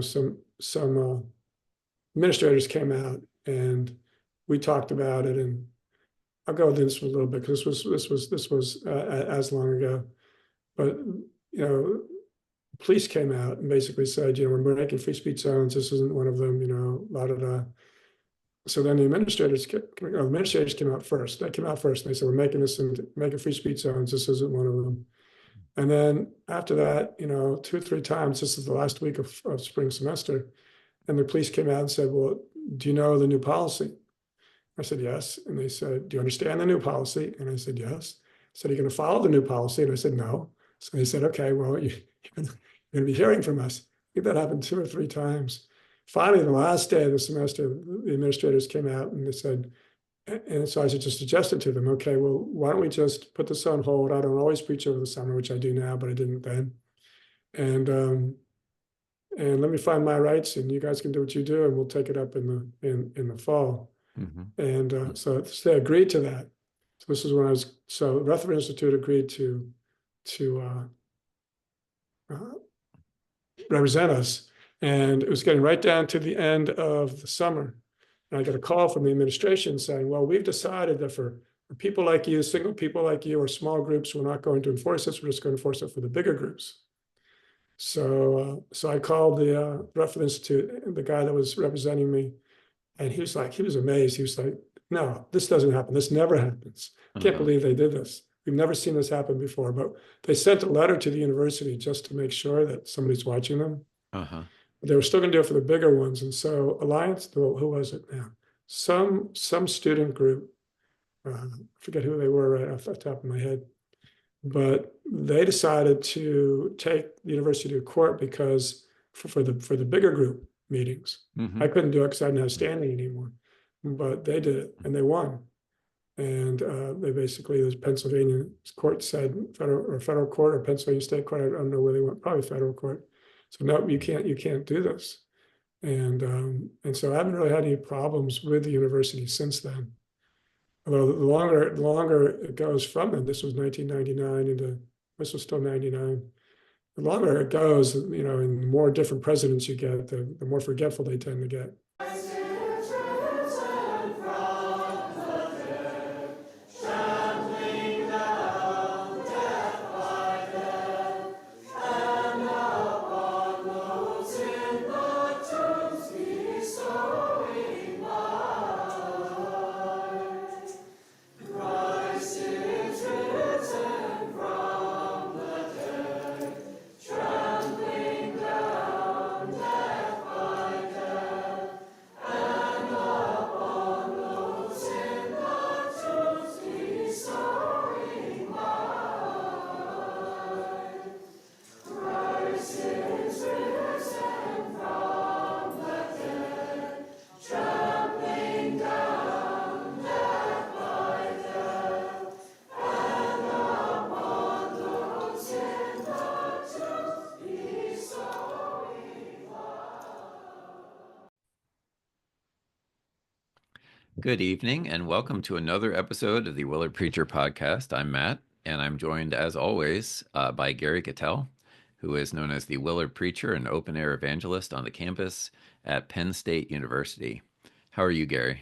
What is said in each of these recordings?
some administrators came out and we talked about it. And I'll go into this for a little bit because this was as long ago. But police came out and basically said, when we're making free speech zones, this isn't one of them. La da da. So then the administrators came out first. They came out first. And they said, we're making free speech zones. This isn't one of them. And then after that, 2 or 3 times, this is the last week of spring semester. And the police came out and said, well, do you know the new policy? I said, yes. And they said, do you understand the new policy? And I said, yes. I said, are you going to follow the new policy? And I said, no. So they said, okay, well, you're going to be hearing from us. I think that happened 2 or 3 times. Finally, the last day of the semester, the administrators came out and they said, and so I just suggested to them, okay, well, why don't we just put this on hold? I don't always preach over the summer, which I do now, but I didn't then. And let me find my rights, and you guys can do what you do, and we'll take it up in the fall. Mm-hmm. And so they agreed to that. So this is when so Rutherford Institute agreed to represent us. And it was getting right down to the end of the summer. And I got a call from the administration saying, well, we've decided that for people like you, single people like you, or small groups, we're not going to enforce this. We're just going to enforce it for the bigger groups. So I called the Rutherford Institute, the guy that was representing me, and he was amazed. He was like, no, this doesn't happen. This never happens. I can't believe they did this. We've never seen this happen before. But they sent a letter to the university just to make sure that somebody's watching them. Uh-huh. They were still going to do it for the bigger ones. And so Alliance, who was it now? Some student group, I forget who they were right off the top of my head, but they decided to take the university to court because for the bigger group meetings. Mm-hmm. I couldn't do it because I didn't have standing anymore, but they did it and they won. And they basically, the Pennsylvania court said, federal court or Pennsylvania state court, I don't know where they went, probably federal court. So no, you can't do this. And so I haven't really had any problems with the university since then. Although the longer it goes from then, this was 1999 into, this was still 99. The longer it goes, and the more different presidents you get, the more forgetful they tend to get. Good evening, and welcome to another episode of the Willard Preacher Podcast. I'm Matt, and I'm joined, as always, by Gary Cattell, who is known as the Willard Preacher and open-air evangelist on the campus at Penn State University. How are you, Gary?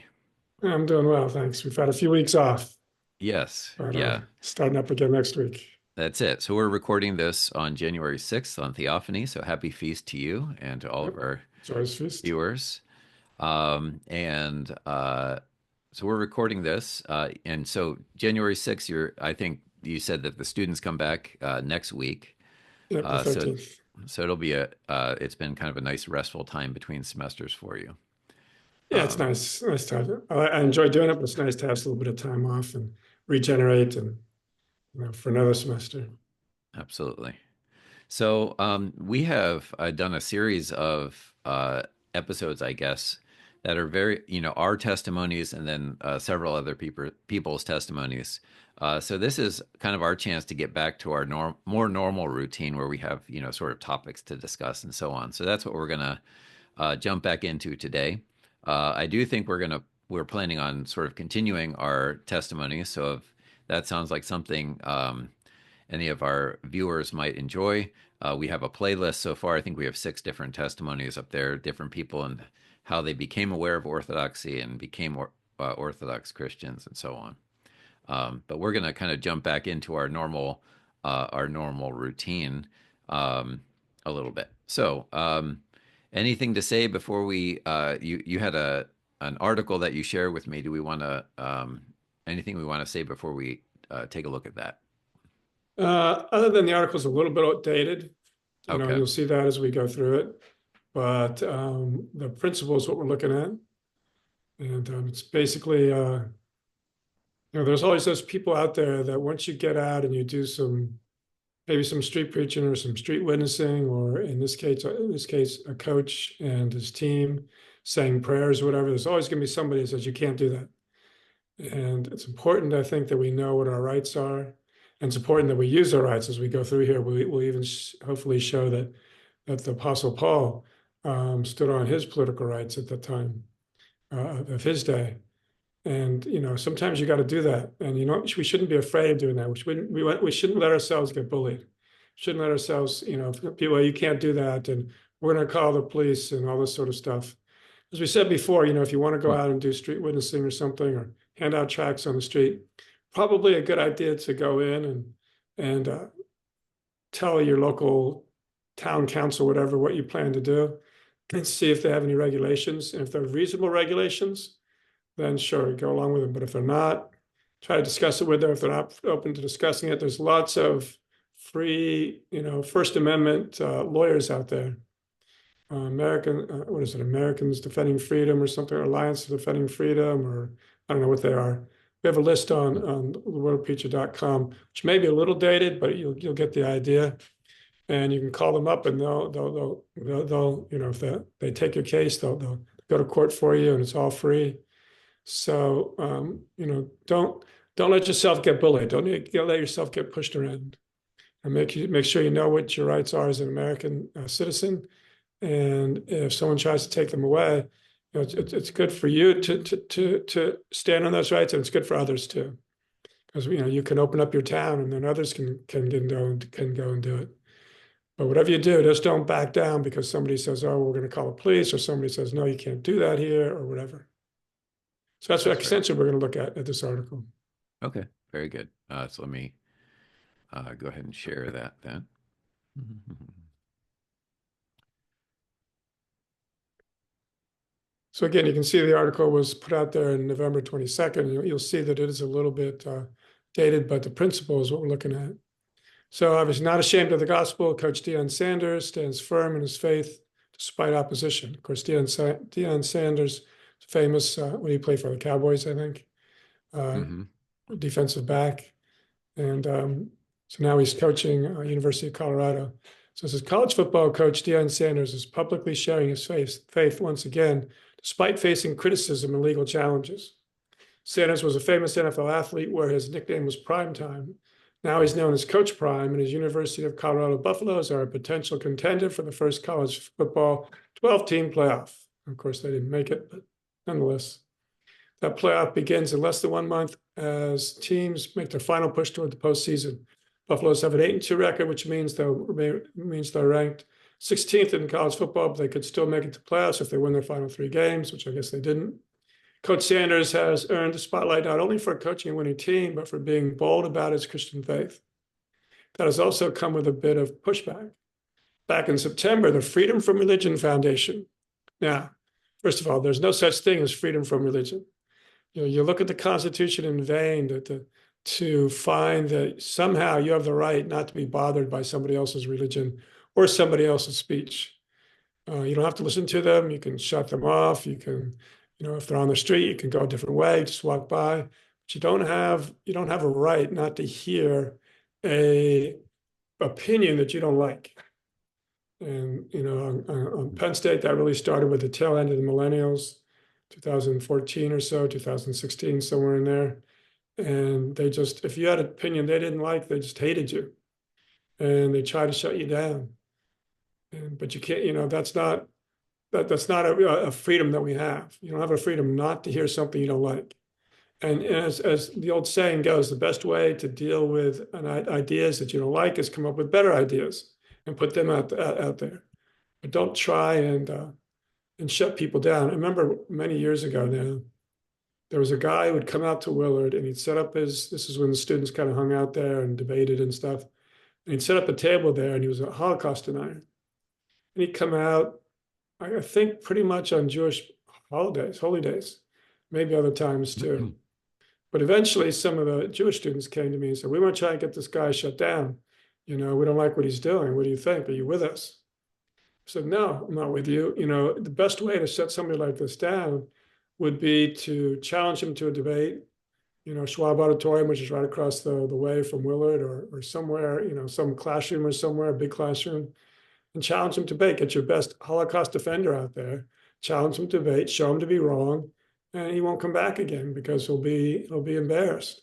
I'm doing well, thanks. We've had a few weeks off. Yes, but, yeah. Starting up again next week. That's it. So we're recording this on January 6th on Theophany, so happy feast to you and to all of our viewers. So we're recording this, and so January 6th, I think you said that the students come back next week. Yep, the 13th. So it'll be it's been kind of a nice restful time between semesters for you. Yeah, it's nice to have. I enjoy doing it, but it's nice to have a little bit of time off and regenerate, and for another semester. Absolutely. So we have done a series of episodes, I guess, that are very, our testimonies and then several other people's testimonies. So this is kind of our chance to get back to our more normal routine where we have, sort of topics to discuss and so on. So that's what we're going to jump back into today. I do think we're planning on sort of continuing our testimonies. So if that sounds like something any of our viewers might enjoy, We have a playlist so far. I think we have 6 different testimonies up there, different people and how they became aware of Orthodoxy and became Orthodox Christians and so on. But we're going to kind of jump back into our normal routine a little bit. So, anything to say before you had an article that you shared with me? Do we want to anything we want to say before we take a look at that? Other than the article's a little bit outdated, Okay. you'll see that as we go through it. But the principle is what we're looking at. And it's basically, there's always those people out there that once you get out and you do maybe some street preaching or some street witnessing, or in this case, a coach and his team saying prayers or whatever, there's always going to be somebody that says you can't do that. And it's important, I think, that we know what our rights are. And it's important that we use our rights as we go through here. We'll even hopefully show that the Apostle Paul stood on his political rights at the time of his day. And sometimes you got to do that. And we shouldn't be afraid of doing that. We shouldn't let ourselves get bullied. Shouldn't let ourselves, people, you can't do that, and we're going to call the police and all this sort of stuff. As we said before, if you want to go out and do street witnessing or something, or hand out tracts on the street, probably a good idea to go in and tell your local town council, whatever, what you plan to do, and see if they have any regulations. And if they're reasonable regulations, then sure, go along with them. But if they're not, try to discuss it with them. If they're not open to discussing it, there's lots of free, First Amendment lawyers out there. Americans Defending Freedom or something, or Alliance Defending Freedom, or I don't know what they are. We have a list on theworldpreacher.com, which may be a little dated, but you'll get the idea. And you can call them up, and they'll if they take your case, they'll go to court for you, and it's all free. So don't let yourself get bullied. Don't let yourself get pushed around. And make sure you know what your rights are as an American citizen. And if someone tries to take them away, it's good for you to stand on those rights, and it's good for others too, because you can open up your town, and then others can go and do it. But whatever you do, just don't back down because somebody says, "Oh, we're going to call the police," or somebody says, "No, you can't do that here," or whatever. So that's essentially we're going to look at this article. Okay, very good. So let me go ahead and share that then. So again, you can see the article was put out there on November 22nd. You'll see that it is a little bit dated, but the principle is what we're looking at. So obviously not ashamed of the gospel, Coach Deion Sanders stands firm in his faith despite opposition. Of course, Deion Sanders, famous when he played for the Cowboys, I think, defensive back. And so now he's coaching University of Colorado. So this is college football coach Deion Sanders is publicly sharing his faith once again, despite facing criticism and legal challenges. Sanders was a famous NFL athlete where his nickname was Prime Time. Now he's known as Coach Prime, and his University of Colorado Buffaloes are a potential contender for the first college football 12-team playoff. Of course, they didn't make it, but nonetheless. That playoff begins in less than 1 month as teams make their final push toward the postseason. Buffaloes have an 8-2 record, which means they're ranked 16th in college football, but they could still make it to playoffs if they win their final 3 games, which I guess they didn't. Coach Sanders has earned the spotlight not only for coaching a winning team, but for being bold about his Christian faith. That has also come with a bit of pushback. Back in September, the Freedom from Religion Foundation. Now, first of all, there's no such thing as freedom from religion. You look at the Constitution in vain to find that somehow you have the right not to be bothered by somebody else's religion or somebody else's speech. You don't have to listen to them. You can shut them off. You can, if they're on the street, you can go a different way, just walk by. But you don't have a right not to hear a opinion that you don't like. And on Penn State, that really started with the tail end of the millennials, 2014 or so, 2016, somewhere in there. And they just, if you had an opinion they didn't like, they just hated you, and they try to shut you down. But you can't, that's not a freedom that we have. You don't have a freedom not to hear something you don't like. And as the old saying goes, the best way to deal with ideas that you don't like is come up with better ideas. and put them out there. But don't try and shut people down. I remember many years ago now, there was a guy who would come out to Willard and he'd set up this is when the students kind of hung out there and debated and stuff. And he'd set up a table there and he was a Holocaust denier. And he'd come out, I think pretty much on Jewish holidays, holy days, maybe other times too. But eventually some of the Jewish students came to me and said, we want to try and get this guy shut down. We don't like what he's doing. What do you think? Are you with us? I said, no, I'm not with you. The best way to shut somebody like this down would be to challenge him to a debate, Schwab Auditorium, which is right across the way from Willard or somewhere, some classroom or somewhere, a big classroom, and challenge him to debate. Get your best Holocaust defender out there, challenge him to debate, show him to be wrong, and he won't come back again because he'll be embarrassed.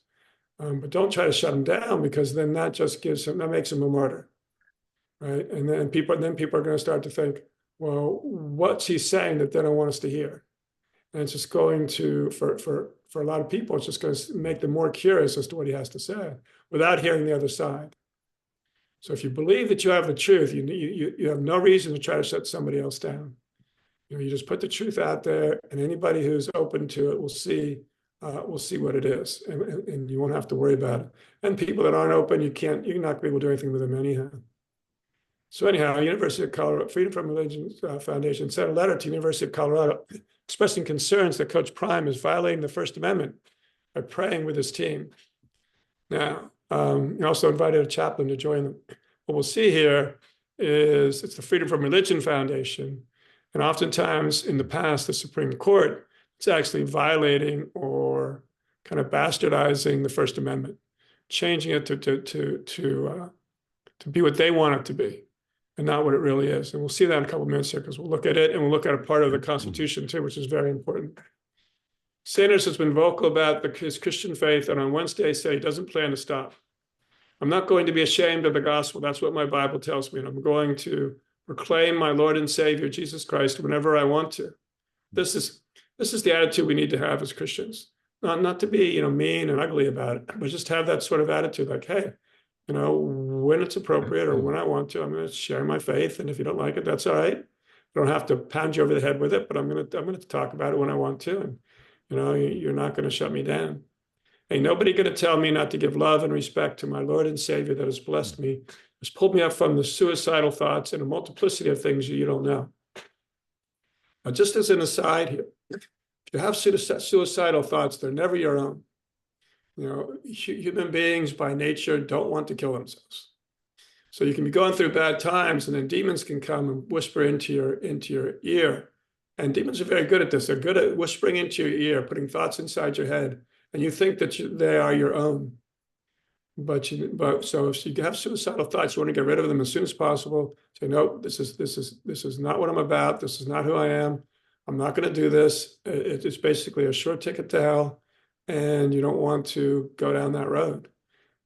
But don't try to shut him down, because then that makes him a martyr, right? And then people are going to start to think, well, what's he saying that they don't want us to hear? And it's just going to, for a lot of people, it's just going to make them more curious as to what he has to say without hearing the other side. So if you believe that you have the truth, you have no reason to try to shut somebody else down. You just put the truth out there, and anybody who's open to it will see what it is, and you won't have to worry about it. And people that aren't open, you're not going to be able to do anything with them anyhow. So anyhow, University of Colorado Freedom from Religion Foundation sent a letter to University of Colorado expressing concerns that Coach Prime is violating the First Amendment by praying with his team. Now, he also invited a chaplain to join them. What we'll see here is it's the Freedom from Religion Foundation. And oftentimes in the past, the Supreme Court, it's actually violating or kind of bastardizing the First Amendment, changing it to be what they want it to be and not what it really is. And we'll see that in a couple of minutes here, because we'll look at it and we'll look at a part of the Constitution too, which is very important. Sanders has been vocal about his Christian faith, and on Wednesday said he doesn't plan to stop. I'm not going to be ashamed of the gospel. That's what my Bible tells me. And I'm going to proclaim my Lord and Savior, Jesus Christ, whenever I want to. This is the attitude we need to have as Christians. Not to be, mean and ugly about it, but just have that sort of attitude like, hey, when it's appropriate or when I want to, I'm going to share my faith. And if you don't like it, that's all right. I don't have to pound you over the head with it, but I'm going to talk about it when I want to. And, you're not going to shut me down. Ain't nobody going to tell me not to give love and respect to my Lord and Savior that has blessed me, has pulled me up from the suicidal thoughts and a multiplicity of things you don't know. Now, just as an aside here, if you have suicidal thoughts, they're never your own. Human beings by nature don't want to kill themselves. So you can be going through bad times, and then demons can come and whisper into your ear. And demons are very good at this. They're good at whispering into your ear, putting thoughts inside your head, and you think that they are your own. So if you have suicidal thoughts, you want to get rid of them as soon as possible. Say, no, this is not what I'm about. This is not who I am. I'm not going to do this. It's basically a short ticket to hell, and you don't want to go down that road.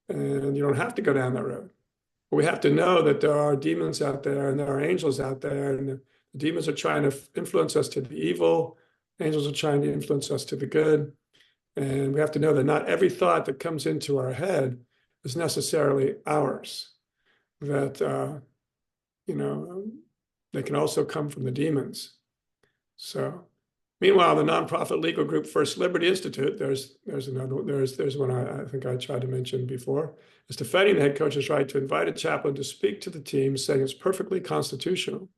And you don't have to go down that road. But we have to know that there are demons out there and there are angels out there, and the demons are trying to influence us to the evil. Angels are trying to influence us to the good. And we have to know that not every thought that comes into our head is necessarily ours. That, they can also come from the demons. So, meanwhile, the nonprofit legal group First Liberty Institute, there's one I think I tried to mention before, is defending the head coach's right to invite a chaplain to speak to the team, saying it's perfectly constitutional.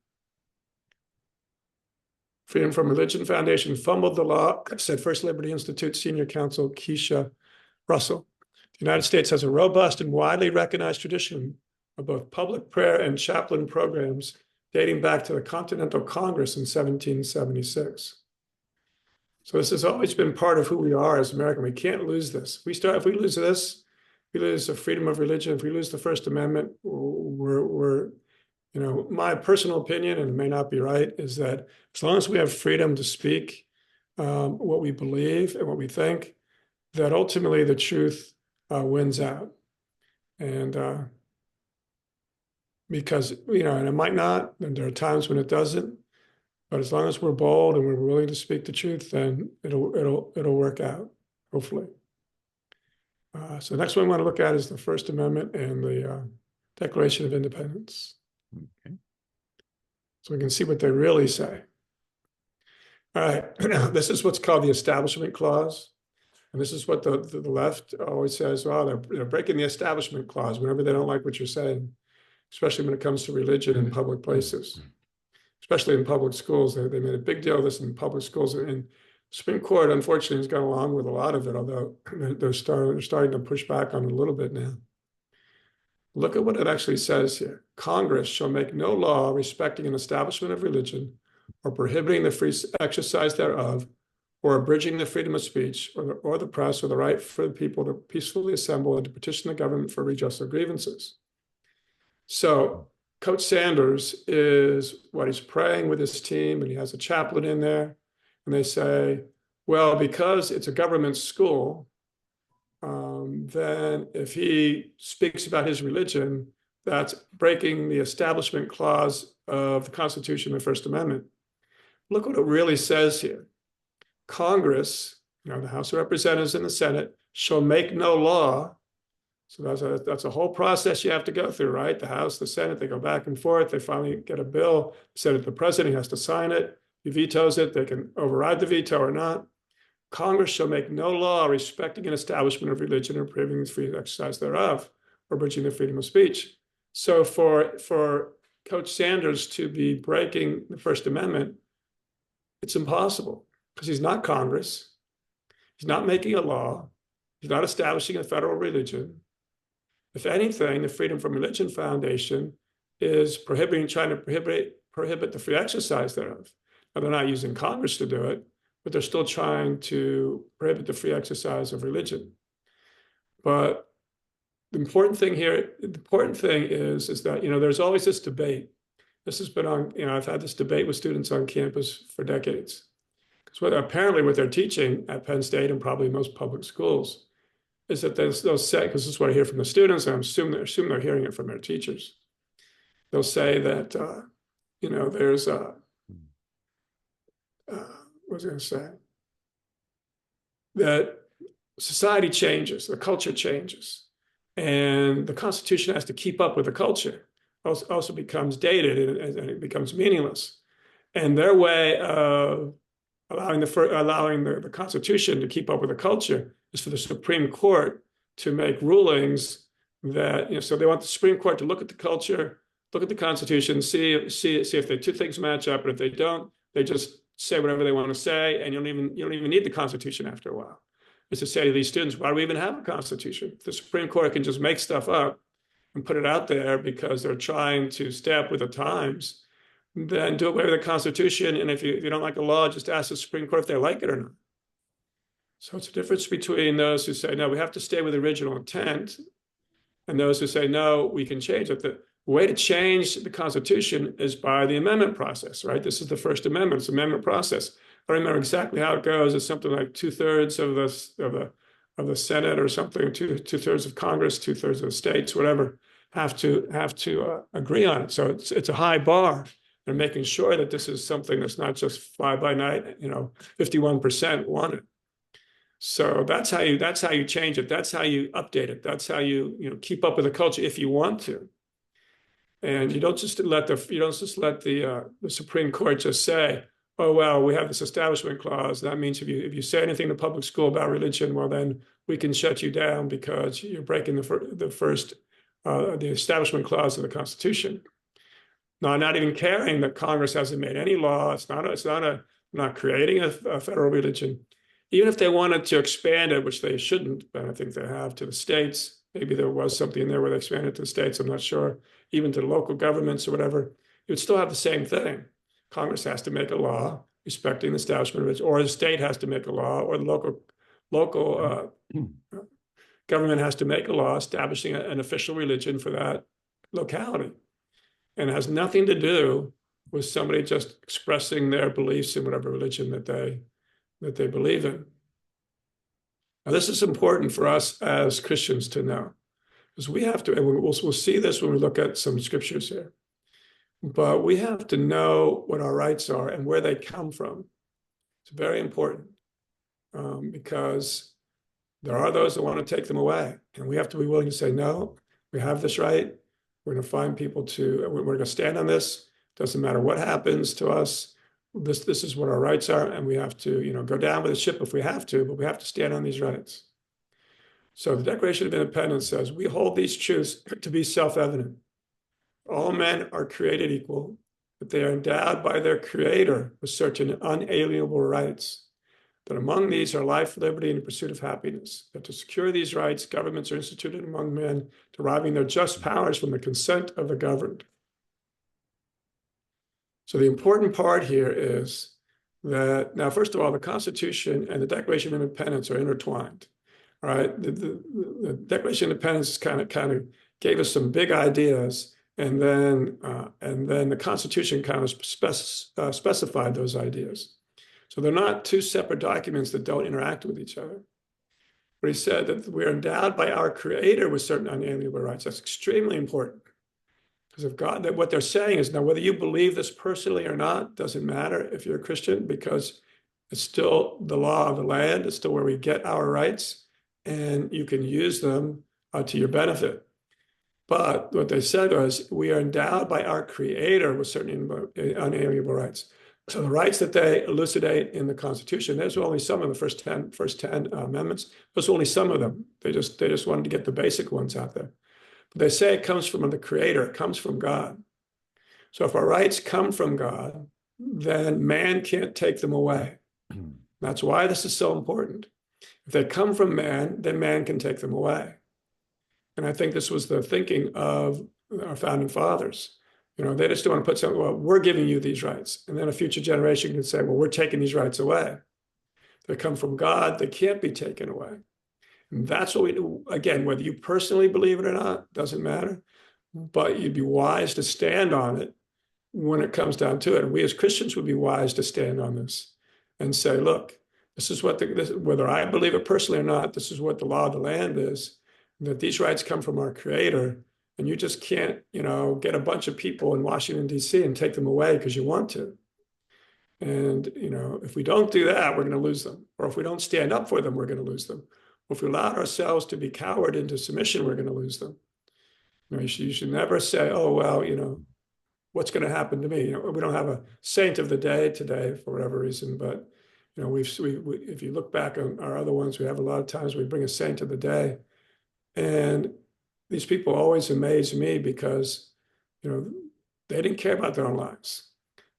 Freedom from Religion Foundation fumbled the law, said First Liberty Institute senior counsel Keisha Russell. The United States has a robust and widely recognized tradition of both public prayer and chaplain programs dating back to the Continental Congress in 1776. So this has always been part of who we are as Americans. We can't lose this. If we lose this, we lose the freedom of religion. If we lose the First Amendment, we're my personal opinion, and it may not be right, is that as long as we have freedom to speak what we believe and what we think, that ultimately the truth wins out. And because, and it might not, and there are times when it doesn't, but as long as we're bold and we're willing to speak the truth, then it'll work out, hopefully. So the next one I want to look at is the First Amendment and the Declaration of Independence. Okay. So we can see what they really say. All right, this is what's called the Establishment Clause. And this is what the left always says, well, they're breaking the Establishment Clause whenever they don't like what you're saying, especially when it comes to religion in public places, especially in public schools. They made a big deal of this in public schools. And Supreme Court, unfortunately, has gone along with a lot of it, although they're starting to push back on it a little bit now. Look at what it actually says here. Congress shall make no law respecting an establishment of religion or prohibiting the free exercise thereof, or abridging the freedom of speech or the press or the right for the people to peacefully assemble and to petition the government for redress of grievances. So Coach Sanders is what he's praying with his team, and he has a chaplain in there, and they say, well, because it's a government school, then if he speaks about his religion, that's breaking the Establishment Clause of the Constitution and the First Amendment. Look what it really says here. Congress, the House of Representatives and the Senate, shall make no law. So that's a whole process you have to go through, right? The House, the Senate, they go back and forth. They finally get a bill, send it to the president, he has to sign it. He vetoes it. They can override the veto or not. Congress shall make no law respecting an establishment of religion or prohibiting the free exercise thereof, or abridging the freedom of speech. So for Coach Sanders to be breaking the First Amendment, it's impossible because he's not Congress. He's not making a law. He's not establishing a federal religion. If anything, the Freedom from Religion Foundation is trying to prohibit the free exercise thereof. Now, they're not using Congress to do it, but they're still trying to prohibit the free exercise of religion. But the important thing is that, there's always this debate. This has been on, I've had this debate with students on campus for decades. Because apparently what they're teaching at Penn State and probably most public schools is that they'll say, because this is what I hear from the students, and I assume they're hearing it from their teachers. They'll say that, there's what was I going to say? That society changes, the culture changes, and the Constitution has to keep up with the culture. Also becomes dated and it becomes meaningless. And their way of allowing the Constitution to keep up with the culture is for the Supreme Court to make rulings that, so they want the Supreme Court to look at the culture, look at the Constitution, see if the two things match up, and if they don't, they just say whatever they want to say, and you don't even need the Constitution after a while. It's to say to these students, why do we even have a Constitution? The Supreme Court can just make stuff up and put it out there because they're trying to stay up with the times, then do away with the Constitution. And if you don't like a law, just ask the Supreme Court if they like it or not. So it's a difference between those who say, no, we have to stay with the original intent, and those who say, no, we can change it. The way to change the Constitution is by the amendment process, right? This is the First Amendment. It's the amendment process. I don't remember exactly how it goes. It's something like 2/3 of the Senate or something, 2/3 of Congress, 2/3 of the states, whatever, have to agree on it. So it's a high bar. They're making sure that this is something that's not just fly by night. 51% want it. So that's how you change it. That's how you update it. That's how you keep up with the culture if you want to. And you don't just let the Supreme Court just say, oh, well, we have this Establishment Clause. That means if you say anything in the public school about religion, well, then we can shut you down because you're breaking the Establishment Clause of the Constitution. Now, not even caring that Congress hasn't made any law. It's not creating a federal religion. Even if they wanted to expand it, which they shouldn't, but I think they have, to the states. Maybe there was something in there where they expanded to the states. I'm not sure. Even to local governments or whatever, you would still have the same thing. Congress has to make a law respecting the establishment of religion, or the state has to make a law, or the local government has to make a law establishing an official religion for that locality. And it has nothing to do with somebody just expressing their beliefs in whatever religion that they believe in. Now, this is important for us as Christians to know, because we have to, and we'll see this when we look at some scriptures here, but we have to know what our rights are and where they come from. It's very important because there are those that want to take them away, and we have to be willing to say, no, we have this right. We're going to find people we're going to stand on this. Doesn't matter what happens to us. This is what our rights are, and we have to, go down with the ship if we have to, but we have to stand on these rights. So the Declaration of Independence says we hold these truths to be self-evident. All men are created equal, but they are endowed by their Creator with certain unalienable rights. That among these are life, liberty, and the pursuit of happiness. That to secure these rights, governments are instituted among men, deriving their just powers from the consent of the governed. So the important part here is that, now, first of all, the Constitution and the Declaration of Independence are intertwined. All right, the Declaration of Independence kind of gave us some big ideas, and then the Constitution kind of specified those ideas. So they're not two separate documents that don't interact with each other. But he said that we're endowed by our Creator with certain unalienable rights. That's extremely important. Because if God, that what they're saying is, now whether you believe this personally or not, doesn't matter if you're a Christian, because it's still the law of the land. It's still where we get our rights, and you can use them to your benefit. But what they said was, we are endowed by our Creator with certain unalienable rights. So the rights that they elucidate in the Constitution, there's only some of the first 10 amendments. There's only some of them. They just wanted to get the basic ones out there. But they say it comes from the Creator. It comes from God. So if our rights come from God, then man can't take them away. That's why this is so important. If they come from man, then man can take them away. And I think this was the thinking of our founding fathers. They just don't want to put something, well, we're giving you these rights. And then a future generation can say, well, we're taking these rights away. They come from God. They can't be taken away. And that's what we do. Again, whether you personally believe it or not, doesn't matter. But you'd be wise to stand on it when it comes down to it. And we as Christians would be wise to stand on this and say, look, this is what whether I believe it personally or not, this is what the law of the land is, that these rights come from our Creator. And you just can't, get a bunch of people in Washington, D.C. and take them away because you want to. And, if we don't do that, we're going to lose them. Or if we don't stand up for them, we're going to lose them. Or if we allow ourselves to be cowered into submission, we're going to lose them. You should never say, oh, well, what's going to happen to me? We don't have a saint of the day today for whatever reason. But, if you look back on our other ones, we have a lot of times we bring a saint of the day. And these people always amaze me because, they didn't care about their own lives.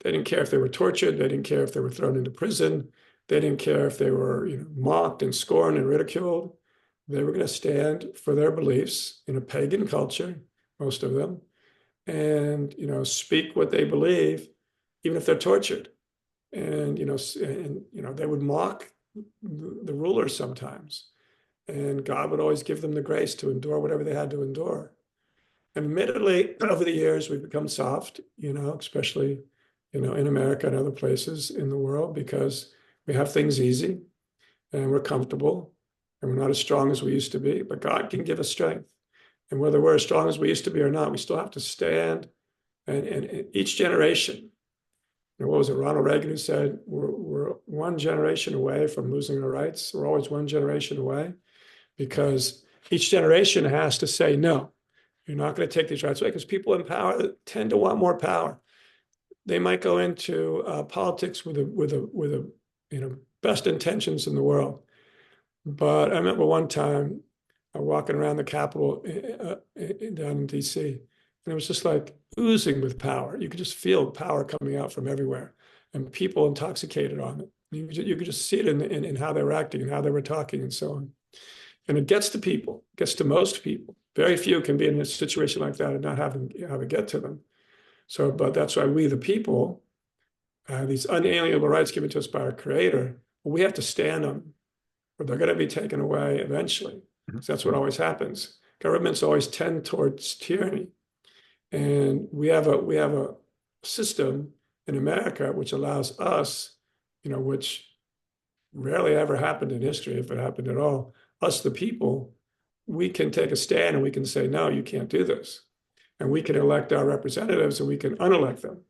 They didn't care if they were tortured. They didn't care if they were thrown into prison. They didn't care if they were, mocked and scorned and ridiculed. They were going to stand for their beliefs in a pagan culture, most of them, and, speak what they believe, even if they're tortured. And, they would mock the rulers sometimes. And God would always give them the grace to endure whatever they had to endure. And admittedly, over the years, we've become soft, especially, in America and other places in the world, because we have things easy and we're comfortable and we're not as strong as we used to be. But God can give us strength. And whether we're as strong as we used to be or not, we still have to stand. And each generation, what was it, Ronald Reagan who said, we're one generation away from losing our rights. We're always one generation away. Because each generation has to say, no, you're not going to take these rights away, because people in power tend to want more power. They might go into politics with the best intentions in the world. But I remember one time walking around the Capitol down in D.C., and it was just like oozing with power. You could just feel power coming out from everywhere, and people intoxicated on it. You could just see it in how they were acting and how they were talking and so on. And it gets to people, gets to most people. Very few can be in a situation like that and not have it get to them. So, but that's why we, the people, these unalienable rights given to us by our Creator, we have to stand on them, or they're going to be taken away eventually. So that's what always happens. Governments always tend towards tyranny. And we have a system in America which allows us, which rarely ever happened in history, if it happened at all, us, the people, we can take a stand and we can say, no, you can't do this. And we can elect our representatives and we can unelect them.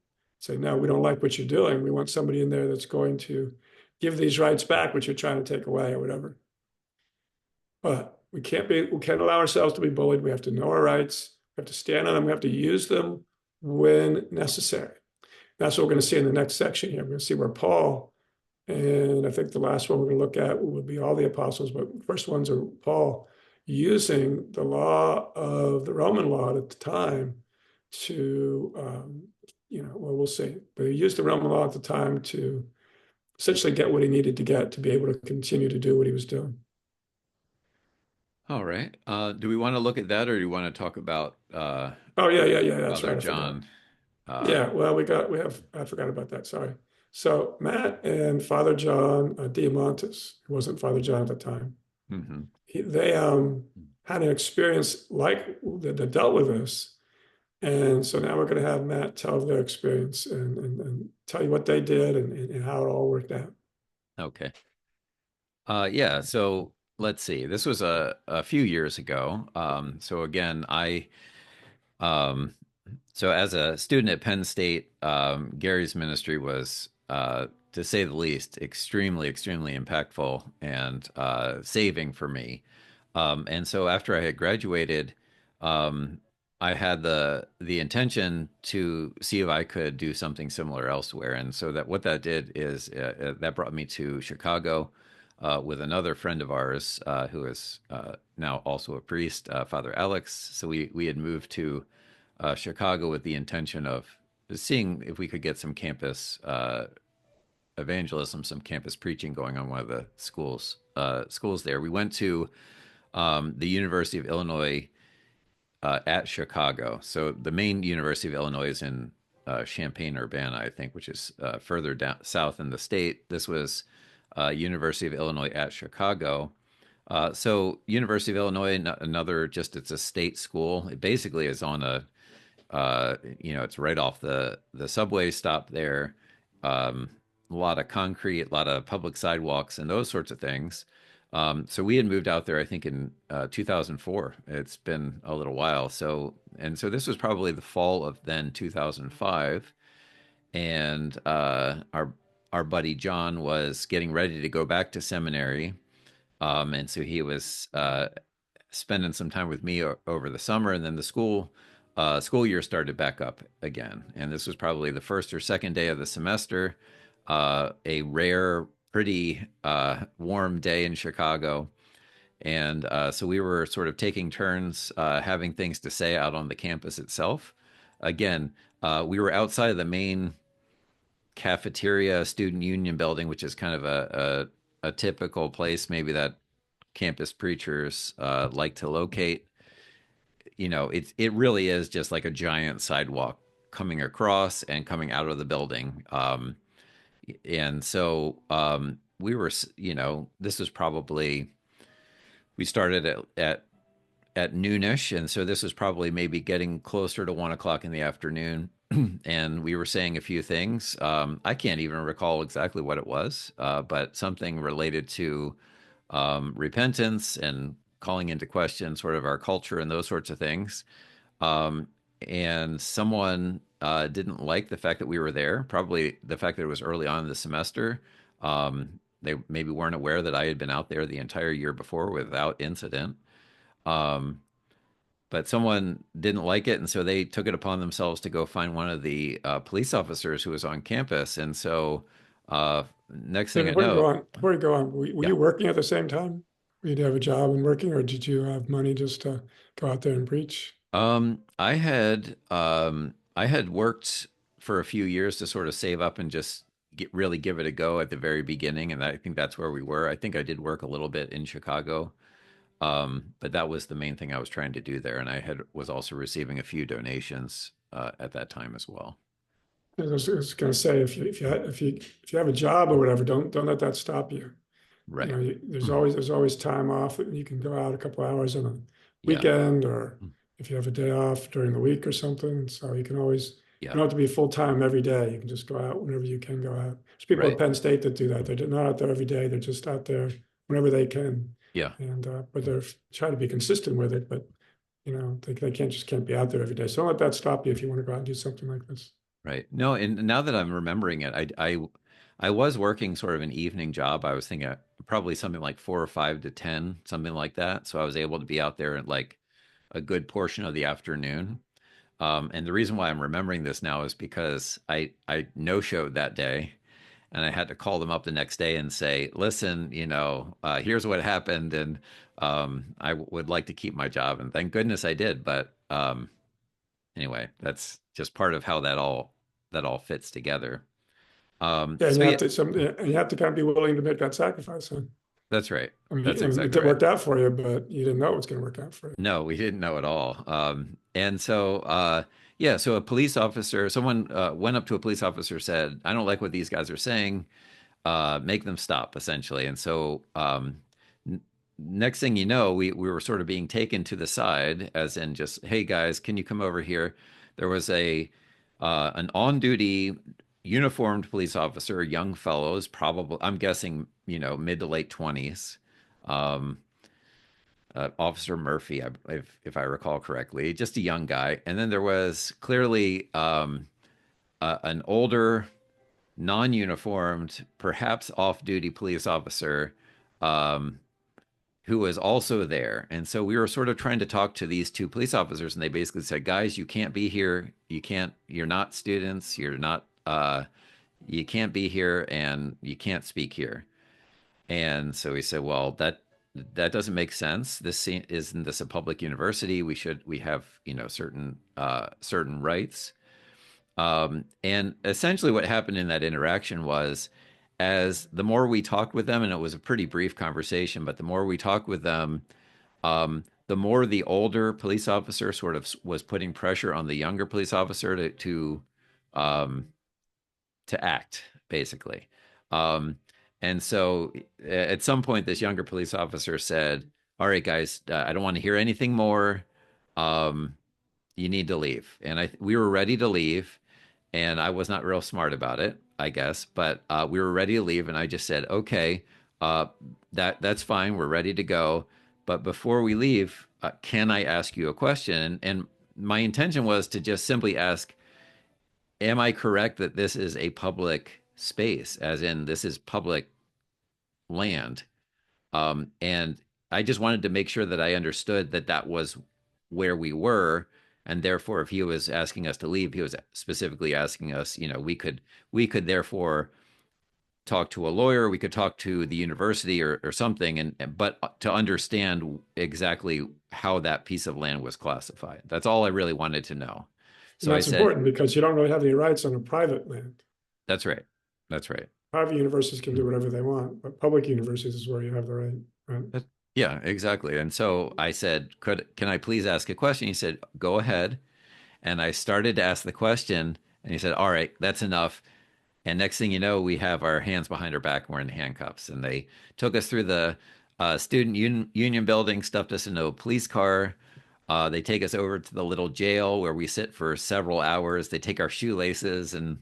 Say, no, we don't like what you're doing. We want somebody in there that's going to give these rights back, which you're trying to take away or whatever. But we can't allow ourselves to be bullied. We have to know our rights. We have to stand on them. We have to use them when necessary. That's what we're going to see in the next section here. We're going to see where Paul, and I think the last one we're going to look at will be all the apostles, but the first ones are Paul using the law of the Roman law at the time to, well, we'll see. But he used the Roman law at the time to essentially get what he needed to get to be able to continue to do what he was doing. All right. Do we want to look at that, or do you want to talk about Oh, yeah, yeah, yeah. That's Father right. I forgot. John? Uh, Yeah, well, I forgot about that. Sorry. So Matt and Father John Diamantis, who wasn't Father John at the time, mhm. they had an experience like that dealt with this. And so now we're going to have Matt tell their experience and tell you what they did and how it all worked out. Okay. Yeah. So let's see. This was a few years ago. So again, um, so as a student at Penn State, Gary's ministry was, to say the least, extremely, extremely impactful and saving for me. And so after I had graduated, um, I had the intention to see if I could do something similar elsewhere. And so that what that did is that brought me to Chicago with another friend of ours who is now also a priest, Father Alex. So we had moved to Chicago with the intention of seeing if we could get some campus evangelism, some campus preaching going on one of the schools there. We went to the University of Illinois at Chicago. So the main University of Illinois is in Champaign-Urbana, I think, which is further down south in the state. This was University of Illinois at Chicago. So University of Illinois, another just it's a state school. It basically is on it's right off the subway stop there. A lot of concrete, a lot of public sidewalks, and those sorts of things. So we had moved out there, I think, in 2004. It's been a little while. So this was probably the fall of then 2005, and our buddy John was getting ready to go back to seminary, and so he was spending some time with me over the summer, and then the school year started back up again, and this was probably the first or second day of the semester. A rare, pretty warm day in Chicago, and so we were sort of taking turns having things to say out on the campus itself. Again, we were outside of the main cafeteria student union building, which is kind of a typical place maybe that campus preachers like to locate. It really is just like a giant sidewalk coming across and coming out of the building. And so we were, this was probably we started at noonish, and so this was probably maybe getting closer to 1 o'clock in the afternoon. And we were saying a few things. I can't even recall exactly what it was, but something related to repentance and calling into question sort of our culture and those sorts of things. Um, and someone didn't like the fact that we were there, probably the fact that it was early on in the semester. They maybe weren't aware that I had been out there the entire year before without incident. Um, but someone didn't like it, and so they took it upon themselves to go find one of the police officers who was on campus. And so, next thing And I know, before you go on, were yeah, you working at the same time? Did you have a job and working, or did you have money just to go out there and preach? I had worked for a few years to sort of save up and just really give it a go at the very beginning, and I think that's where we were. I think I did work a little bit in Chicago, but that was the main thing I was trying to do there, and was also receiving a few donations at that time as well. I was going to say, if you have a job or whatever, don't let that stop you. Right. There's always time off. You can go out a couple hours on a Yeah. weekend, or if you have a day off during the week or something. So you Yeah. don't have to be full time every day. You can just go out whenever you can go out. There's people at Right. Penn State that do that. They're not out there every day. They're just out there whenever they can. Yeah. And but they're trying to be consistent with it. But they can't be out there every day. So don't let that stop you if you want to go out and do something like this. Right. No, and now that I'm remembering it, I was working sort of an evening job. I was thinking probably something like 4 or 5 to 10, something like that. So I was able to be out there at like a good portion of the afternoon. And the reason why I'm remembering this now is because I no showed that day, and I had to call them up the next day and say, "Listen, here's what happened, and I would like to keep my job." And thank goodness I did. But anyway, that's just part of how that all fits together. Yeah, and So yeah, you have to kind of be willing to make that sacrifice. Huh? that's right. I That's mean, exactly it right. worked out for you, but you didn't know it was going to work out for you. No, we didn't know at all. And so, yeah, so a police officer, someone went up to a police officer, said, "I don't like what these guys are saying. Make them stop," essentially. And so, n- next thing you know, we were sort of being taken to the side, as in just, "Hey guys, can you come over here?" There was a an on duty uniformed police officer, young fellows, probably I'm guessing, mid to late 20s. Um, Officer Murphy, if I recall correctly, just a young guy. And then there was clearly an older, non-uniformed, perhaps off-duty police officer um, who was also there. And so we were sort of trying to talk to these two police officers, and they basically said, "Guys, you can't be here. You can't. You're not students. You're not. You can't be here, and you can't speak here." And so we said, "Well, that doesn't make sense. Isn't this a public university? We have certain rights." And essentially, what happened in that interaction was, as the more we talked with them, and it was a pretty brief conversation, but the more we talked with them, the more the older police officer sort of was putting pressure on the younger police officer um, to act, basically. Um, and so at some point, this younger police officer said, "All right, guys, I don't want to hear anything more. Um, you need to leave." And we were ready to leave, and I was not real smart about it, I guess, but we were ready to leave, and I just said, "Okay, uh, that's fine. We're ready to go. But before we leave, can I ask you a question?" And my intention was to just simply ask, "Am I correct that this is a public space, as in this is public land?" And I just wanted to make sure that I understood that that was where we were, and therefore, if he was asking us to leave, he was specifically asking us. We could therefore talk to a lawyer, we could talk to the university or something, and but to understand exactly how that piece of land was classified. That's all I really wanted to know. And So I that's said, important because you don't really have any rights on a private land. "That's right. That's right." Private universities can do whatever they want, but public universities is where you have the right. Right? That- yeah, exactly. And so I said, "Can I please ask a question?" He said, "Go ahead." And I started to ask the question, and he said, "All right, that's enough." And next thing you know, we have our hands behind our back, and we're in handcuffs. And they took us through the student union building, stuffed us into a police car. They take us over to the little jail where we sit for several hours. They take our shoelaces and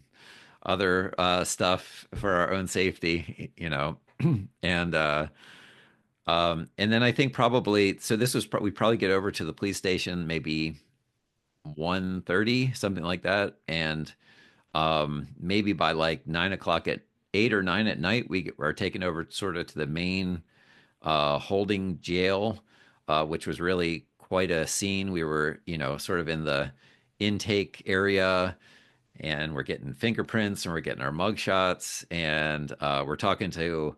other stuff for our own safety. And then I think probably, so this was we probably get over to the police station maybe 1:30, something like that. And maybe by like 9 o'clock at 8 or 9 at night, we are taken over sort of to the main holding jail, which was really quite a scene. We were, sort of in the intake area, and we're getting fingerprints, and we're getting our mug shots, and we're talking to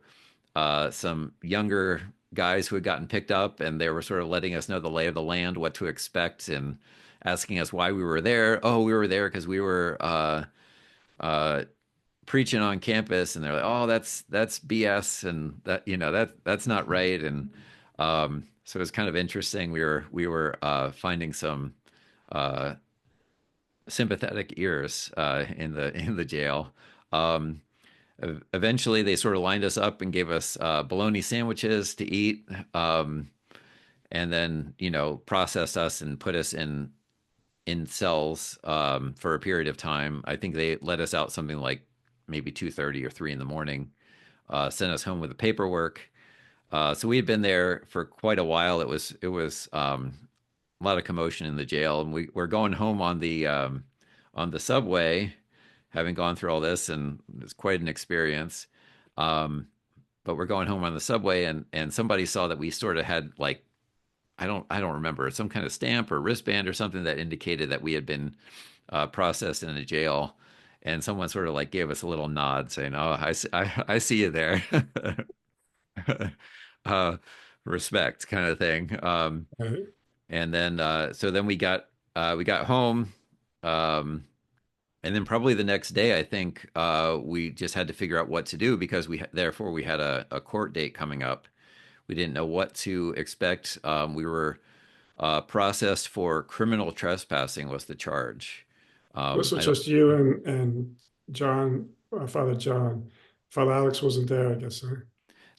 some younger guys who had gotten picked up, and they were sort of letting us know the lay of the land, what to expect, and asking us why we were there. "Oh, we were there because we were uh, preaching on campus." And they're like, "Oh, that's BS, and that's not right." And so it was kind of interesting. We were finding some uh, sympathetic ears in the jail. Um, Eventually, they sort of lined us up and gave us bologna sandwiches to eat, and then processed us and put us in cells for a period of time. I think they let us out something like maybe 2:30 or 3 in the morning. Sent us home with the paperwork. So we had been there for quite a while. It was a lot of commotion in the jail, and we're going home on the subway, having gone through all this, and it's quite an experience. Um, but we're going home on the subway, and somebody saw that we sort of had like I don't remember, some kind of stamp or wristband or something that indicated that we had been processed in a jail. And someone sort of like gave us a little nod saying, "Oh, I see you there." uh, Respect kind of thing. Right. And then so then we got home. Um, and then probably the next day, I think we just had to figure out what to do because therefore we had a court date coming up. We didn't know what to expect. We were processed for criminal trespassing was the charge. This was I don't. just you and John, Father John. Father Alex wasn't there, I guess. Huh?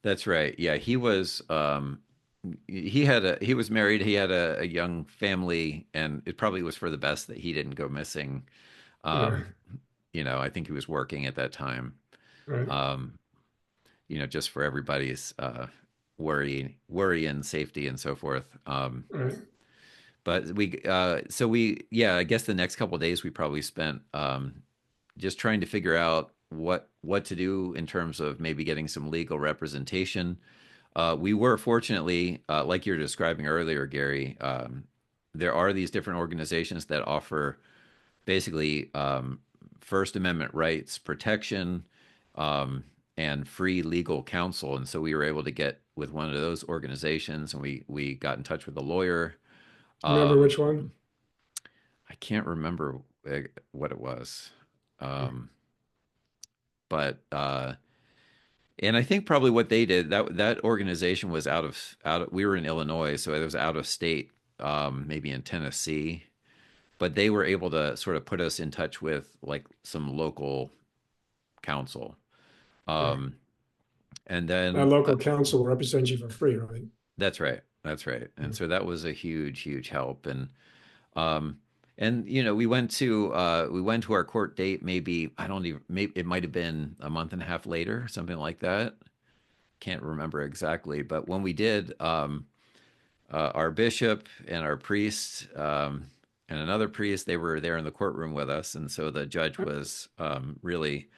That's right. Yeah, he was. He was married. He had a young family, and it probably was for the best that he didn't go missing. Yeah, Um, I think he was working at that time. right, Um, just for everybody's worry and safety and so forth. right. But yeah, I guess the next couple of days we probably spent just trying to figure out what to do in terms of maybe getting some legal representation. We were fortunately, like you were describing earlier, Gary, there are these different organizations that offer basically First Amendment rights protection um, and free legal counsel. And so we were able to get with one of those organizations, and we got in touch with a lawyer. Do you remember Um, which one? I can't remember what it was, um, but and I think probably what they did, that organization was we were in Illinois, so it was out of state, maybe in Tennessee, but they were able to sort of put us in touch with like some local counsel. Yeah. Um, and That then local council represents you for free, right? that's right, that's right. And Yeah. so that was a huge help. Um, and we went to our court date. Maybe I don't even. Maybe it might have been a month and a half later, something like that. Can't remember exactly, but when we did, our bishop and our priest and another priest, they were there in the courtroom with us, and so the judge was really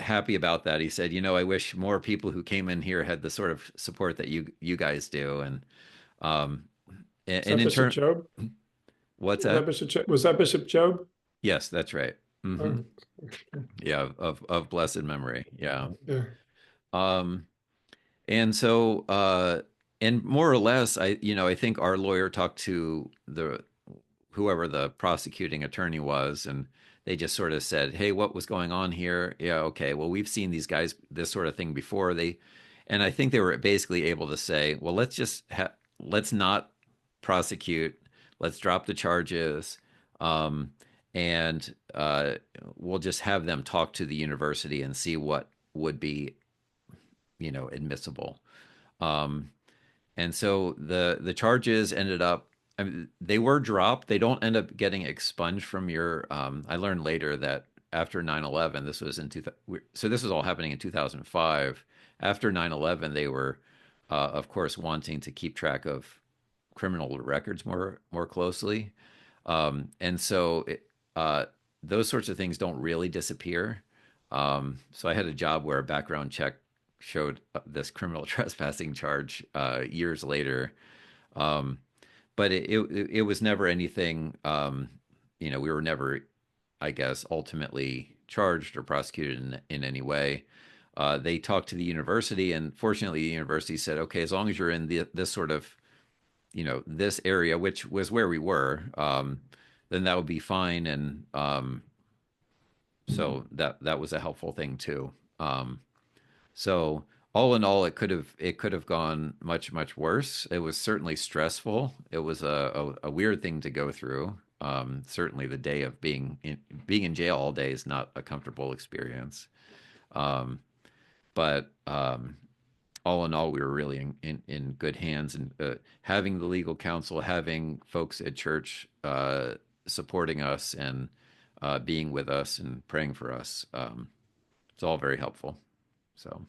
happy about that. He said, "I wish more people who came in here had the sort of support that you guys do." And um, and, Is and that in Bishop turn, Job? what's Was that that? Bishop? Was that Bishop Job? Yes, that's right. Hmm. Oh, Yeah, of blessed memory. Yeah. yeah. Um, and so and more or less, I think our lawyer talked to the whoever the prosecuting attorney was, and they just sort of said, "Hey, what was going on here? Yeah, okay. Well, we've seen these guys this sort of thing before." And I think they were basically able to say, "Well, let's not prosecute. Let's drop the charges, um, and we'll just have them talk to the university and see what would be, admissible." Um, and so the charges ended up, I mean, they were dropped. They don't end up getting expunged from your. I learned later that after 9/11, this was in so this was all happening in 2005. After 9/11, they were, of course, wanting to keep track of criminal records more closely, and so those sorts of things don't really disappear. So I had a job where a background check showed this criminal trespassing charge years later. Um, but it was never anything. We were never, I guess, ultimately charged or prosecuted in any way. They talked to the university, and fortunately, the university said, "Okay, as long as you're in this sort of, this area, which was where we were, then that would be fine." And so that was a helpful thing too. Um, so all in all, it could have gone much worse. It was certainly stressful. It was a weird thing to go through. Certainly, the day of being in jail all day is not a comfortable experience. Um, but all in all, we were really in good hands, and having the legal counsel, having folks at church supporting us and being with us and praying for us, it's all very helpful. So.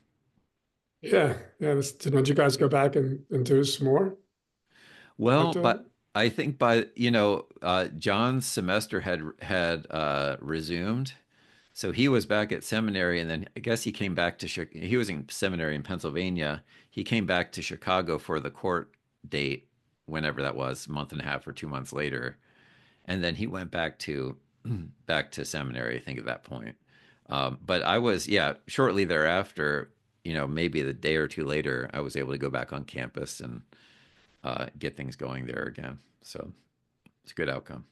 Yeah. Yeah. Didn't you guys go back and do some more Well, after but that? I think John's semester had resumed, so he was back at seminary, and then I guess he came back to he was in seminary in Pennsylvania. He came back to Chicago for the court date, whenever that was, a month and a half or 2 months later, and then he went back to back to seminary, I think, at that point. But I was, yeah, shortly thereafter, maybe the day or two later, I was able to go back on campus and get things going there again. So it's a good outcome.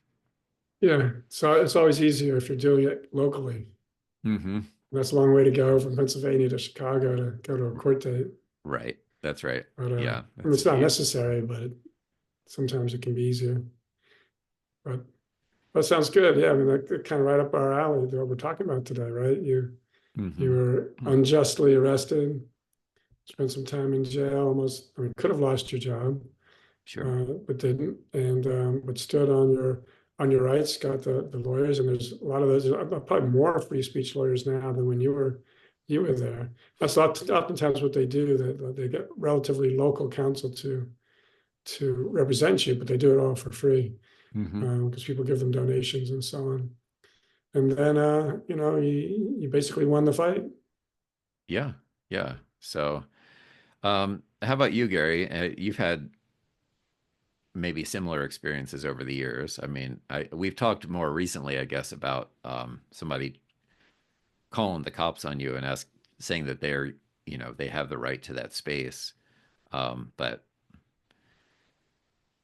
Yeah, so it's always easier if you're doing it locally. Mm-hmm. That's a long way to go from Pennsylvania to Chicago to go to a court date. Right. That's right. But Yeah, I mean, that's it's not key. necessary, but sometimes it can be easier. But that sounds good. Yeah, I mean, that kind of right up our alley, what we're talking about today, right? You Mm-hmm. were unjustly arrested, spent some time in jail, almost, I mean, could have lost your job, Sure. but didn't, and but stood on your rights, got the lawyers, and there's a lot of those, probably more free speech lawyers now than when you were there. That's oftentimes what they do. They get relatively local counsel to represent you, but they do it all for free Mm-hmm. because people give them donations and so on. And then you basically won the fight. Yeah. Yeah. So, how about you, Gary? You've had maybe similar experiences over the years. I mean, we've talked more recently, I guess, about somebody calling the cops on you and saying that they have the right to that space. But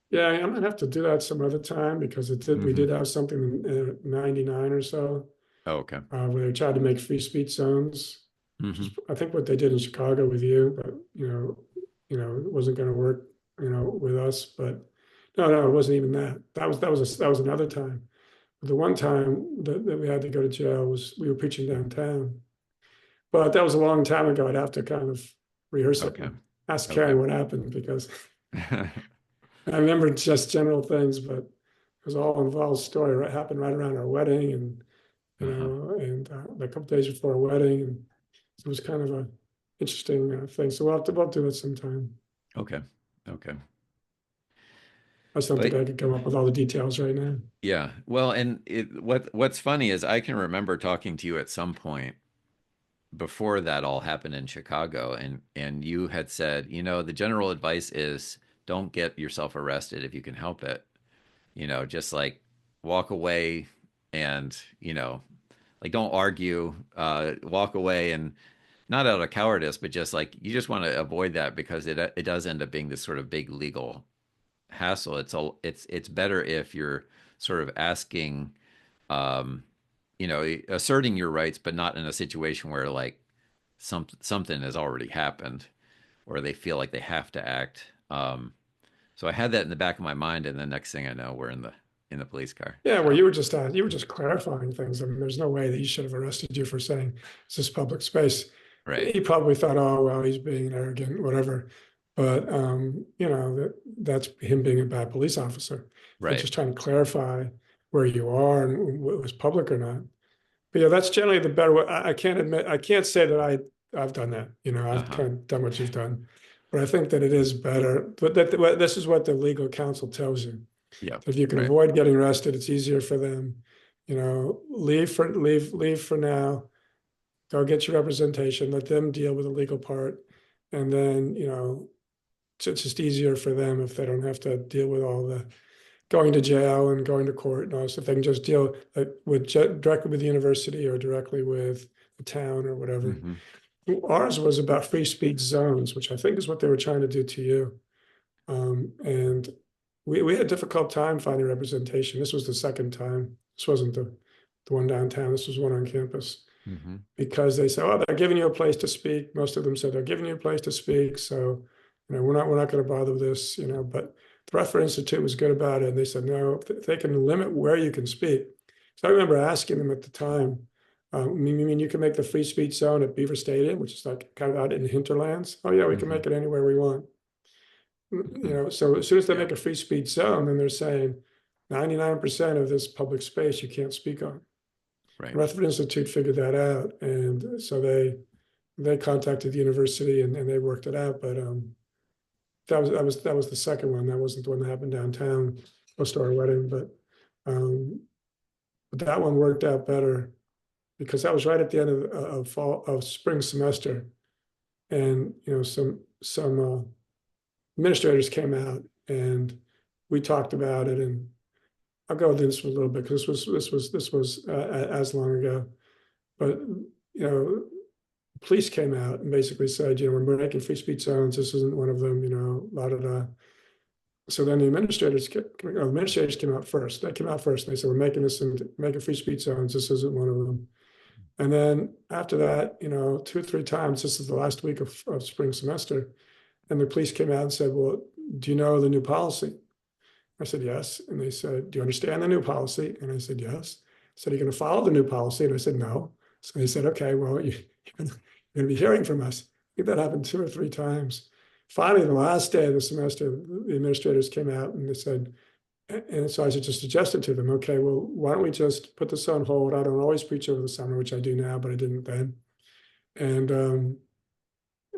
Yeah, I'm gonna have to do that some other time because we hmm did have something in '99 or so oh, okay. where they tried to make free speech zones, which Hmm. is I think what they did in Chicago with you, but it wasn't going to work, with us. But no, it wasn't even that. That was another time. The one time that we had to go to jail was we were preaching downtown, but that was a long time ago. I'd have to kind of rehearse it Okay. and ask Okay. Karen what happened because I remember just general things, but it was all involved story. Right, happened right around our wedding, and Uh-huh. and a couple days before our wedding, and it was kind of a interesting thing. So we'll do it sometime. Okay. Okay. I just don't think But I could come up with all the details right now. yeah. Well, and what's funny is I can remember talking to you at some point before that all happened in Chicago, and you had said, the general advice is don't get yourself arrested if you can help it. Just like walk away and, like don't argue, walk away, and not out of cowardice, but just like you just want to avoid that because it does end up being this sort of big legal hassle. It's better if you're sort of asking, um, asserting your rights, but not in a situation where like something has already happened or they feel like they have to act. So I had that in the back of my mind, and the next thing I know, we're in the police car. Yeah, well, So you were just clarifying things. I mean, there's no way that he should have arrested you for saying it's this public space. right, He probably thought, oh well, he's being arrogant, whatever. But that's him being a bad police officer. They're right, just trying to clarify where you are and what was public or not. But yeah, that's generally the better way. I can't say that I've done that. I've uh-huh, kind of done what you've done, but I think that it is better. But this is what the legal counsel tells you. yeah, If you can right, avoid getting arrested, it's easier for them. Leave for now. Go get your representation. Let them deal with the legal part, and then it's just easier for them if they don't have to deal with all the going to jail and going to court and all this. If they can just deal directly with the university or directly with the town or whatever. hmm Ours was about free speech zones, which I think is what they were trying to do to you. And we had a difficult time finding representation. This was the second time. This wasn't the one downtown. This was one on campus hmm because they said, "Oh, they're giving you a place to speak." Most of them said they're giving you a place to speak, so we're not going to bother with this. But the Rutherford Institute was good about it, and they said no, if they can limit where you can speak. So I remember asking them at the time, you mean you can make the free speech zone at Beaver Stadium, which is like kind of out in the hinterlands? Oh yeah, we can hmm make it anywhere we want. hmm So as soon as they yeah, make a free speech zone, then they're saying 99% of this public space you can't speak on. right, Rutherford Institute figured that out, and so they contacted the university and they worked it out. But that was the second one. That wasn't the one that happened downtown close to our wedding, but that one worked out better because that was right at the end of fall of spring semester, and some administrators came out and we talked about it. And I'll go into this for a little bit because this was as long ago. But police came out and basically said, when we're making free speech zones, this isn't one of them. La da da. So then the administrators came out first. They came out first. And they said, we're making free speech zones. This isn't one of them. And then after that, 2 or 3 times, this is the last week of spring semester, and the police came out and said, well, do you know the new policy? I said, yes. And they said, do you understand the new policy? And I said, yes. I said, are you going to follow the new policy? And I said, no. So they said, okay, well, you're going to be hearing from us. I think that happened 2 or 3 times. Finally, the last day of the semester, the administrators came out and they said, and so I just suggested to them, okay, well, why don't we just put this on hold? I don't always preach over the summer, which I do now, but I didn't then. And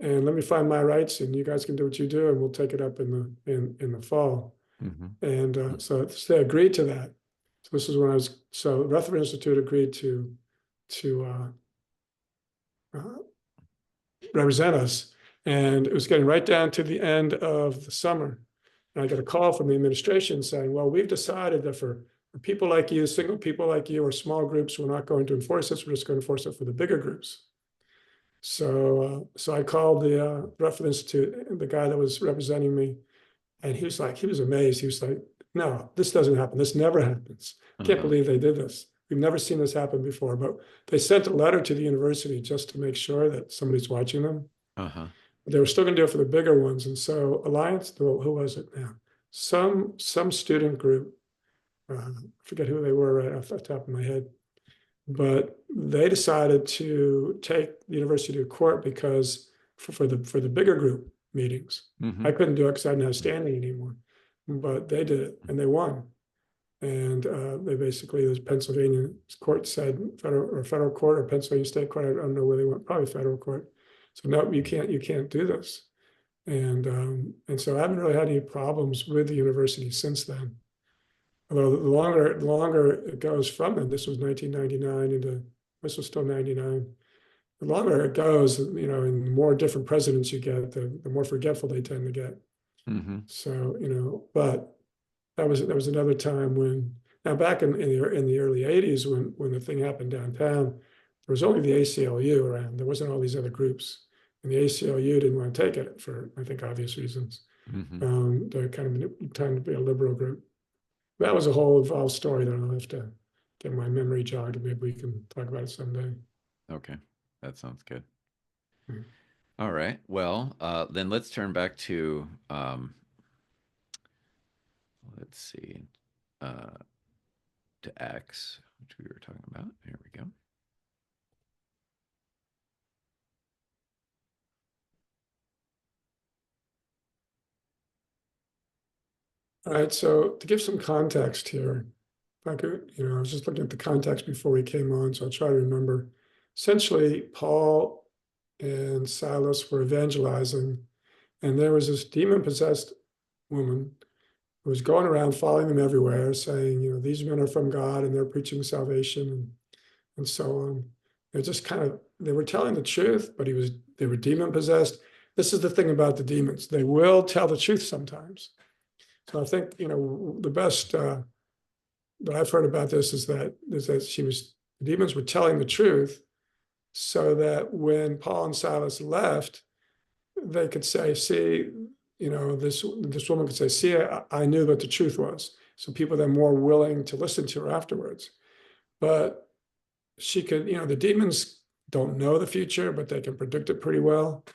let me find my rights, and you guys can do what you do, and we'll take it up in the fall. Mm-hmm. And so they agreed to that. So this is when so Rutherford Institute agreed to represent us, and it was getting right down to the end of the summer. And I got a call from the administration saying, well, we've decided that for people like you, single people like you, or small groups, we're not going to enforce this. We're just going to enforce it for the bigger groups. So I called the Rutherford Institute, the guy that was representing me, and he was amazed. He was like, no, this doesn't happen. This never happens. I can't believe they did this. We've never seen this happen before. But they sent a letter to the university just to make sure that somebody's watching them. Uh-huh. They were still going to do it for the bigger ones. And so Alliance, who was it now? Some student group, I forget who they were right off the top of my head, but they decided to take the university to court because for the bigger group meetings. Mm-hmm. I couldn't do it because I didn't have standing anymore, but they did it and they won. And they basically, the Pennsylvania court said, federal court or Pennsylvania state court, I don't know where they went, probably federal court. So no, you can't do this. And so I haven't really had any problems with the university since then. Although the longer it goes from then, this was 1999 this was still 99. The longer it goes, and the more different presidents you get, the more forgetful they tend to get. Mm-hmm. So, but that was another time when, now back in the early 80s when the thing happened downtown, there was only the ACLU around. There wasn't all these other groups. And the ACLU didn't want to take it for, I think, obvious reasons. Mm-hmm. They're kind of trying to be a liberal group. That was a whole involved story that I'll have to get my memory jogged. Maybe we can talk about it someday. Okay, that sounds good. Mm-hmm. All right. Well, then let's turn back to, let's see, to Acts, which we were talking about. Here we go. All right, so to give some context here, if I could, I was just looking at the context before we came on, so I'll try to remember. Essentially, Paul and Silas were evangelizing, and there was this demon-possessed woman who was going around following them everywhere, saying, these men are from God, and they're preaching salvation, and so on. They were telling the truth, but they were demon-possessed. This is the thing about the demons. They will tell the truth sometimes. So I think, the best that I've heard about this is that the demons were telling the truth so that when Paul and Silas left, they could say, see, this woman could say, see, I knew what the truth was. So people are more willing to listen to her afterwards. But she could, the demons don't know the future, but they can predict it pretty well.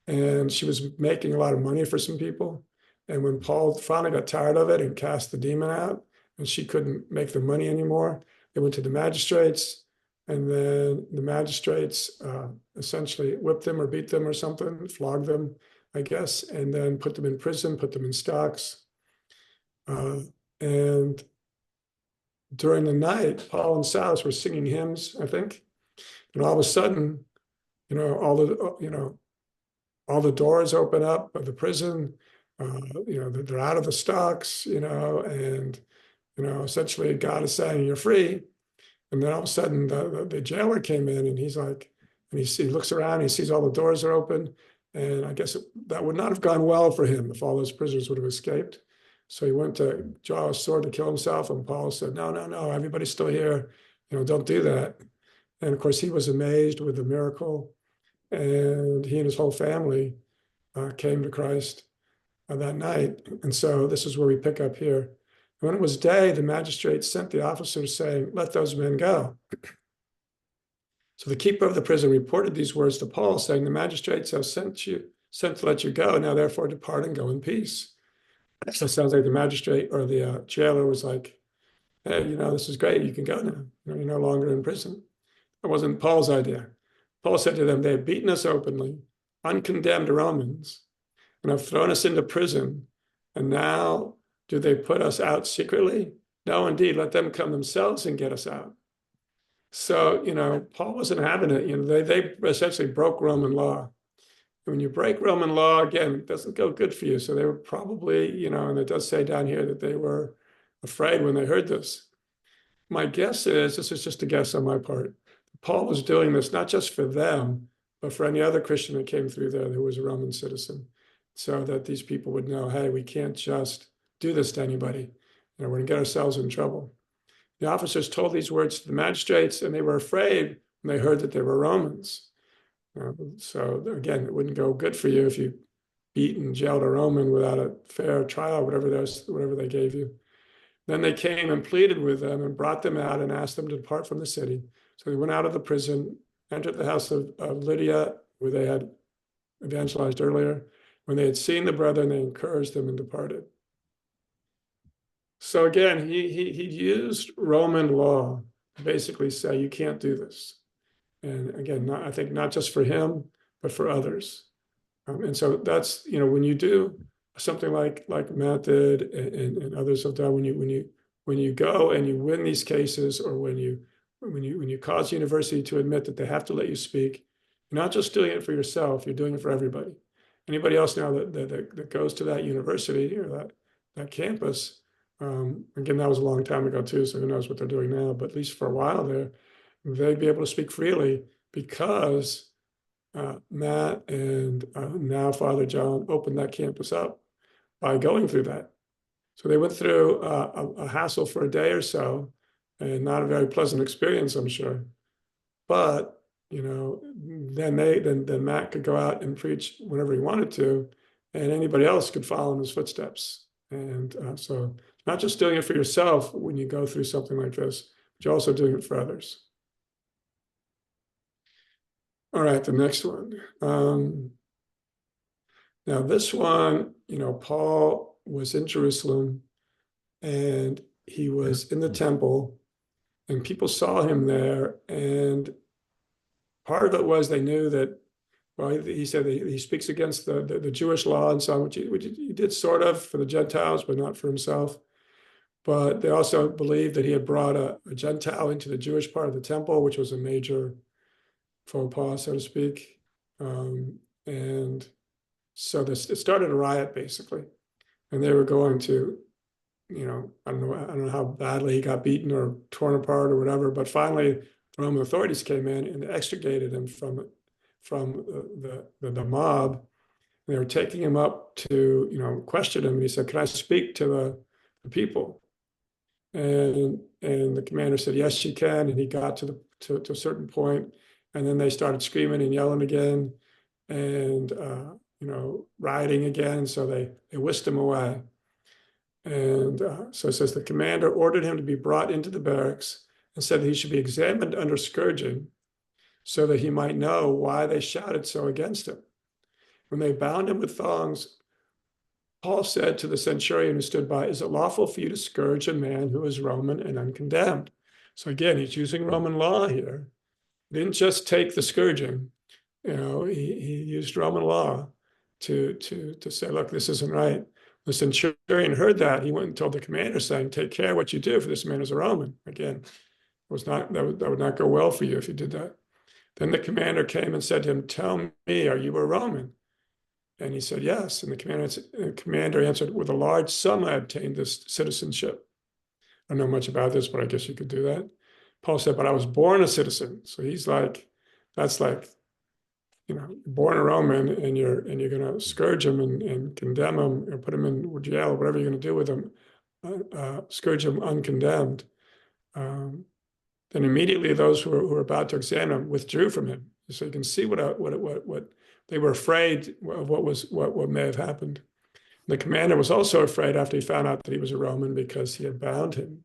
And she was making a lot of money for some people. And when Paul finally got tired of it and cast the demon out, and she couldn't make the money anymore, they went to the magistrates, and then the magistrates essentially whipped them or beat them or something, flogged them, I guess, and then put them in prison, put them in stocks. And during the night, Paul and Silas were singing hymns, I think, and all of a sudden, all the doors open up of the prison. They're out of the stocks, and essentially God is saying you're free. And then all of a sudden the jailer came in, and he's like, and he looks around, he sees all the doors are open, And I guess that would not have gone well for him if all those prisoners would have escaped. So he went to draw a sword to kill himself, and Paul said, "No, no, no, everybody's still here. Don't do that." And of course, he was amazed with the miracle, and he and his whole family came to Christ that night. And so this is where we pick up here. When it was day, the magistrate sent the officers saying, "Let those men go." So the keeper of the prison reported these words to Paul, saying, "The magistrates have sent to let you go. Now therefore depart and go in peace." So it sounds like the magistrate or the jailer was like, "Hey, this is great. You can go now. You're no longer in prison." It wasn't Paul's idea. Paul said to them, "They have beaten us openly, uncondemned Romans, and have thrown us into prison. And now do they put us out secretly? No, indeed, let them come themselves and get us out." So, Paul wasn't having it. They essentially broke Roman law. And when you break Roman law, again, it doesn't go good for you. So they were probably, and it does say down here that they were afraid when they heard this. My guess is, this is just a guess on my part, Paul was doing this not just for them, but for any other Christian that came through there who was a Roman citizen, so that these people would know, hey, we can't just do this to anybody. We're going to get ourselves in trouble. The officers told these words to the magistrates, and they were afraid when they heard that they were Romans. So again, it wouldn't go good for you if you beat and jailed a Roman without a fair trial, whatever they gave you. Then they came and pleaded with them and brought them out and asked them to depart from the city. So they went out of the prison, entered the house of Lydia, where they had evangelized earlier. When they had seen the brethren, they encouraged them and departed. So again, he used Roman law to basically say, you can't do this. And again, I think not just for him, but for others. And so that's, when you do something like Matt did and others have done, when you go and you win these cases, or when you cause the university to admit that they have to let you speak, you're not just doing it for yourself, you're doing it for everybody. Anybody else now that goes to that university or that campus, again, that was a long time ago too, so who knows what they're doing now, but at least for a while there, they'd be able to speak freely because Matt and now Father John opened that campus up by going through that. So they went through a hassle for a day or so, and not a very pleasant experience, I'm sure. But then Matt could go out and preach whenever he wanted to, and anybody else could follow in his footsteps. And so not just doing it for yourself when you go through something like this, but you're also doing it for others. All right, the next one. Now this one, Paul was in Jerusalem, and he was in the temple, and people saw him there. And part of it was they knew that, well, he said he speaks against the Jewish law and so on, which he did sort of for the Gentiles, but not for himself. But they also believed that he had brought a Gentile into the Jewish part of the temple, which was a major faux pas, so to speak. And so it started a riot, basically. And they were going to, I don't know how badly he got beaten or torn apart or whatever, but finally the Roman authorities came in and extricated him from the mob. They were taking him up to, question him. And he said, "Can I speak to the people?" And the commander said, "Yes, you can." And he got to a certain point, and then they started screaming and yelling again, and rioting again. So they whisked him away. And so it says the commander ordered him to be brought into the barracks and said that he should be examined under scourging so that he might know why they shouted so against him. When they bound him with thongs, Paul said to the centurion who stood by, "Is it lawful for you to scourge a man who is Roman and uncondemned?" So again, he's using Roman law here. He didn't just take the scourging. He used Roman law to say, look, this isn't right. The centurion heard that. He went and told the commander, saying, "Take care what you do, for this man is a Roman." Again, that would not go well for you if you did that. Then the commander came and said to him, "Tell me, are you a Roman?" And he said, "Yes." And the commander answered, "With a large sum I obtained this citizenship." I don't know much about this, but I guess you could do that. Paul said, "But I was born a citizen." So he's like, that's like born a Roman, and you're going to scourge him and condemn him or put him in jail or whatever you're going to do with him, scourge him uncondemned. Then immediately those who were about to examine him withdrew from him. So you can see what they were afraid of what may have happened. The commander was also afraid after he found out that he was a Roman because he had bound him.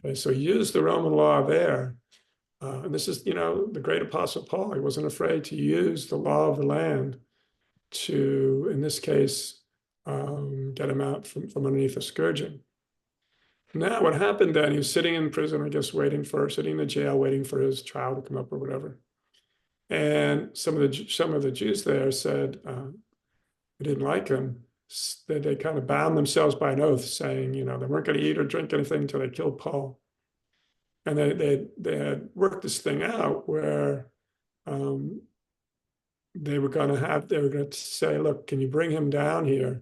Okay, so he used the Roman law there. And this is, the great apostle Paul. He wasn't afraid to use the law of the land to, in this case, get him out from underneath the scourging. Now, what happened then? He was sitting in prison, I guess, sitting in the jail, waiting for his trial to come up or whatever. And some of the Jews there said they didn't like him. They kind of bound themselves by an oath, saying, they weren't going to eat or drink anything until they killed Paul. And they had worked this thing out where they were going to say, look, can you bring him down here?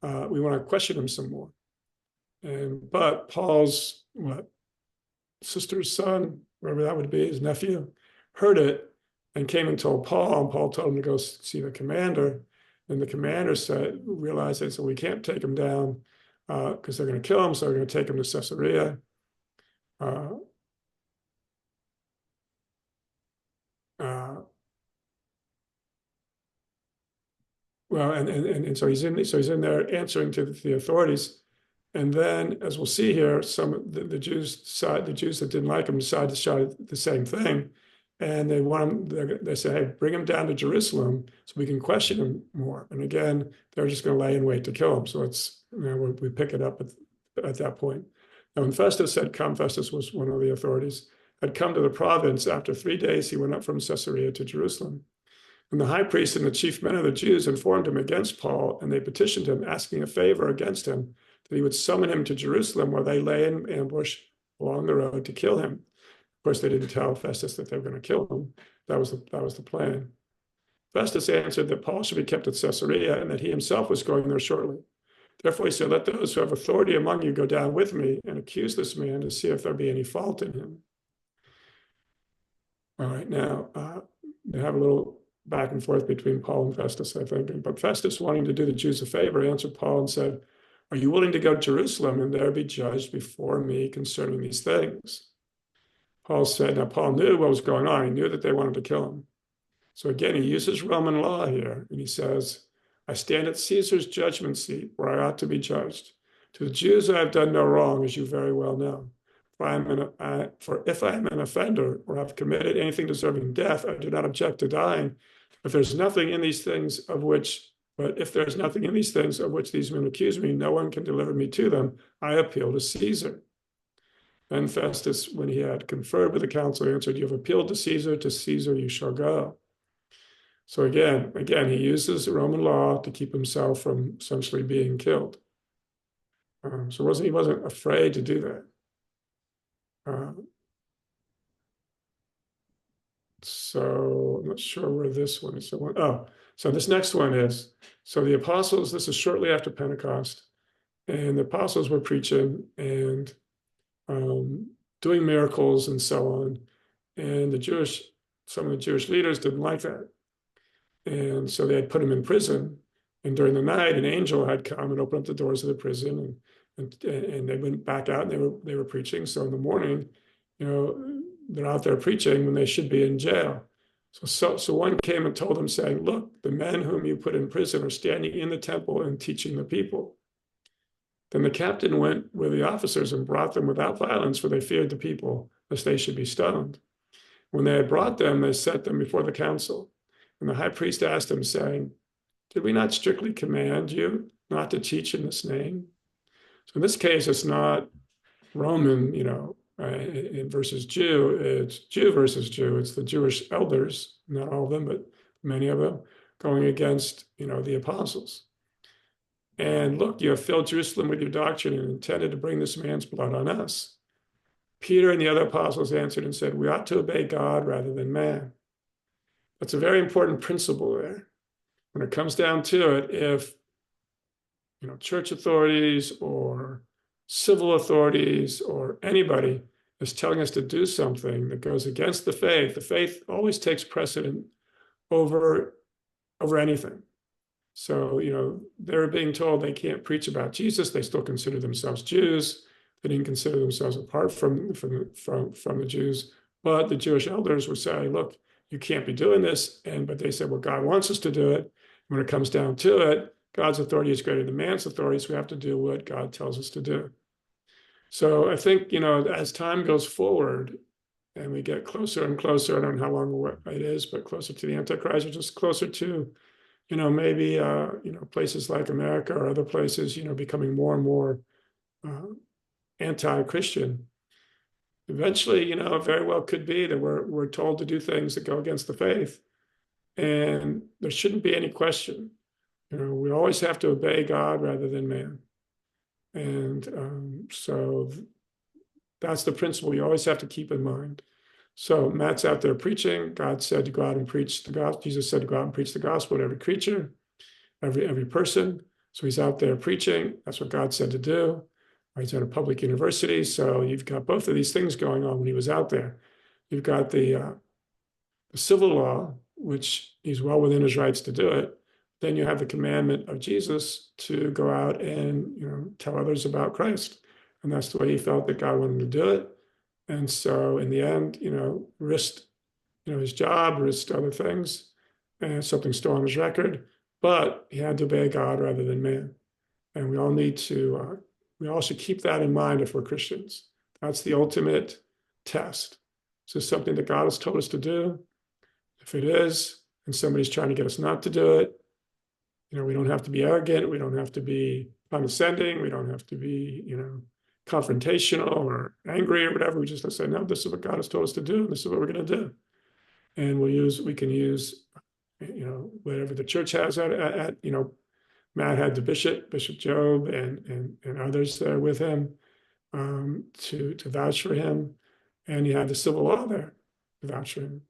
We want to question him some more. But Paul's sister's son, whoever that would be, his nephew, heard it and came and told Paul, and Paul told him to go see the commander. And the commander realized that, so we can't take him down because they're going to kill him, so we're going to take him to Caesarea. So he's in there answering to the authorities. And then, as we'll see here, some of the Jews that didn't like him decided to shout the same thing, and they want him. They say, "Hey, bring him down to Jerusalem so we can question him more." And again, they're just going to lay in wait to kill him. So it's we pick it up at that point. Now, when Festus had come, Festus was one of the authorities, had come to the province. After 3 days, he went up from Caesarea to Jerusalem. And the high priest and the chief men of the Jews informed him against Paul, and they petitioned him, asking a favor against him, that he would summon him to Jerusalem, where they lay in ambush along the road to kill him. Of course, they didn't tell Festus that they were going to kill him. That was the plan. Festus answered that Paul should be kept at Caesarea, and that he himself was going there shortly. Therefore he said, let those who have authority among you go down with me and accuse this man to see if there be any fault in him. All right, now they have a little back and forth between Paul and Festus, I think. But Festus, wanting to do the Jews a favor, answered Paul and said, are you willing to go to Jerusalem and there be judged before me concerning these things? Paul said, now Paul knew what was going on. He knew that they wanted to kill him. So again, he uses Roman law here, and he says, I stand at Caesar's judgment seat where I ought to be judged. To the Jews I have done no wrong, as you very well know. For if I am an offender or have committed anything deserving death, I do not object to dying. If there's nothing in these things of which these men accuse me, no one can deliver me to them. I appeal to Caesar. Then Festus, when he had conferred with the council, answered, you have appealed to Caesar you shall go. So again, he uses the Roman law to keep himself from essentially being killed. So he wasn't afraid to do that. So I'm not sure where this one is. So this next one is, so the apostles, this is shortly after Pentecost, and the apostles were preaching and doing miracles and so on. And some of the Jewish leaders didn't like that. And so they had put him in prison. And during the night, an angel had come and opened up the doors of the prison, and they went back out and they were preaching. So in the morning, they're out there preaching when they should be in jail. So one came and told them, saying, look, the men whom you put in prison are standing in the temple and teaching the people. Then the captain went with the officers and brought them without violence, for they feared the people, lest they should be stoned. When they had brought them, they set them before the council. And the high priest asked him, saying, did we not strictly command you not to teach in this name? So in this case, it's not Roman, versus Jew. It's Jew versus Jew. It's the Jewish elders, not all of them, but many of them, going against, the apostles. And look, you have filled Jerusalem with your doctrine and intended to bring this man's blood on us. Peter and the other apostles answered and said, we ought to obey God rather than man. That's a very important principle there. When it comes down to it, if church authorities or civil authorities or anybody is telling us to do something that goes against the faith always takes precedent over anything. So, they were being told they can't preach about Jesus. They still consider themselves Jews. They didn't consider themselves apart from the Jews. But the Jewish elders would say, look, you can't be doing this. But they said, well, God wants us to do it. When it comes down to it, God's authority is greater than man's authority, so we have to do what God tells us to do. So I think, as time goes forward and we get closer and closer, I don't know how long it is, but closer to the Antichrist, or just closer to, maybe, places like America or other places, becoming more and more uh, anti-Christian. Eventually, it very well could be that we're told to do things that go against the faith, and there shouldn't be any question. We always have to obey God rather than man. And so that's the principle you always have to keep in mind. So Matt's out there preaching. God said to go out and preach the gospel. Jesus said to go out and preach the gospel to every creature, every person. So he's out there preaching. That's what God said to do. He's at a public university. So you've got both of these things going on when he was out there. You've got the civil law, which he's well within his rights to do it. Then you have the commandment of Jesus to go out and tell others about Christ. And that's the way he felt that God wanted him to do it. And so in the end, risked his job, risked other things, and something still on his record, but he had to obey God rather than man. And we all need to, we all should keep that in mind if we're Christians. That's the ultimate test. Is this something that God has told us to do? If it is, and somebody's trying to get us not to do it, we don't have to be arrogant. We don't have to be condescending. We don't have to be, confrontational or angry or whatever. We just have to say, no, this is what God has told us to do. And this is what we're going to do. And we can use, whatever the church has Matt had the Bishop Job and others there with him to vouch for him. And you have the civil law there to vouch for him.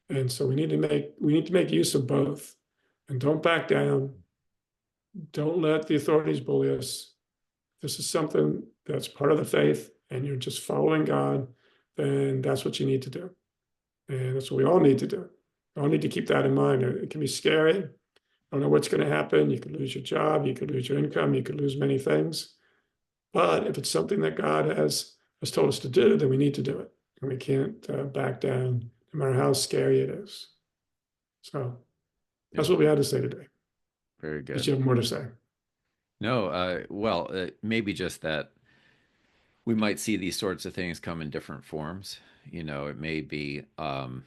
And so we need to make use of both, and don't back down. Don't let the authorities bully us. This is something that's part of the faith and you're just following God, then that's what you need to do. And that's what we all need to do. We all need to keep that in mind. It can be scary. I don't know what's going to happen. You could lose your job. You could lose your income. You could lose many things. But if it's something that God has told us to do, then we need to do it. And we can't back down, no matter how scary it is. So that's what we had to say today. Very good. Did you have more to say? No, well, maybe just that we might see these sorts of things come in different forms. It may be on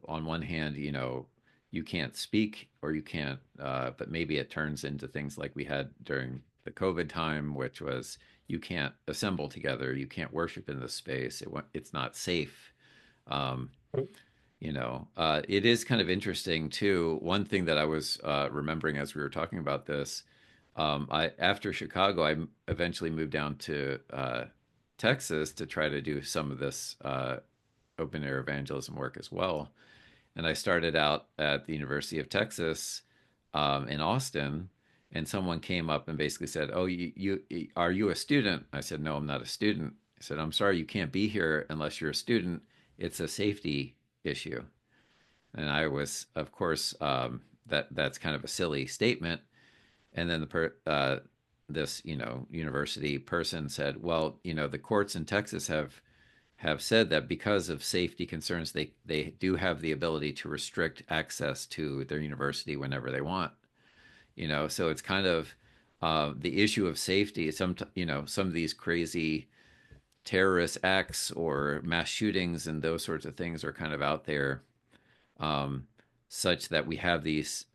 one hand, you can't speak or you can't, but maybe it turns into things like we had during the COVID time, which was you can't assemble together, you can't worship in this space, it's not safe. Um, it is kind of interesting too. One thing that I was remembering as we were talking about this, after Chicago, I eventually moved down to Texas to try to do some of this open air evangelism work as well. And I started out at the University of Texas in Austin, and someone came up and basically said, "Oh, you are you a student?" I said, "No, I'm not a student." I said, "I'm sorry, you can't be here unless you're a student. It's a safety issue." And I was, of course, that's kind of a silly statement. And then this university person said, "Well, the courts in Texas have said that because of safety concerns, they do have the ability to restrict access to their university whenever they want." So it's kind of the issue of safety. Some of these crazy terrorist acts or mass shootings and those sorts of things are kind of out there, such that we have these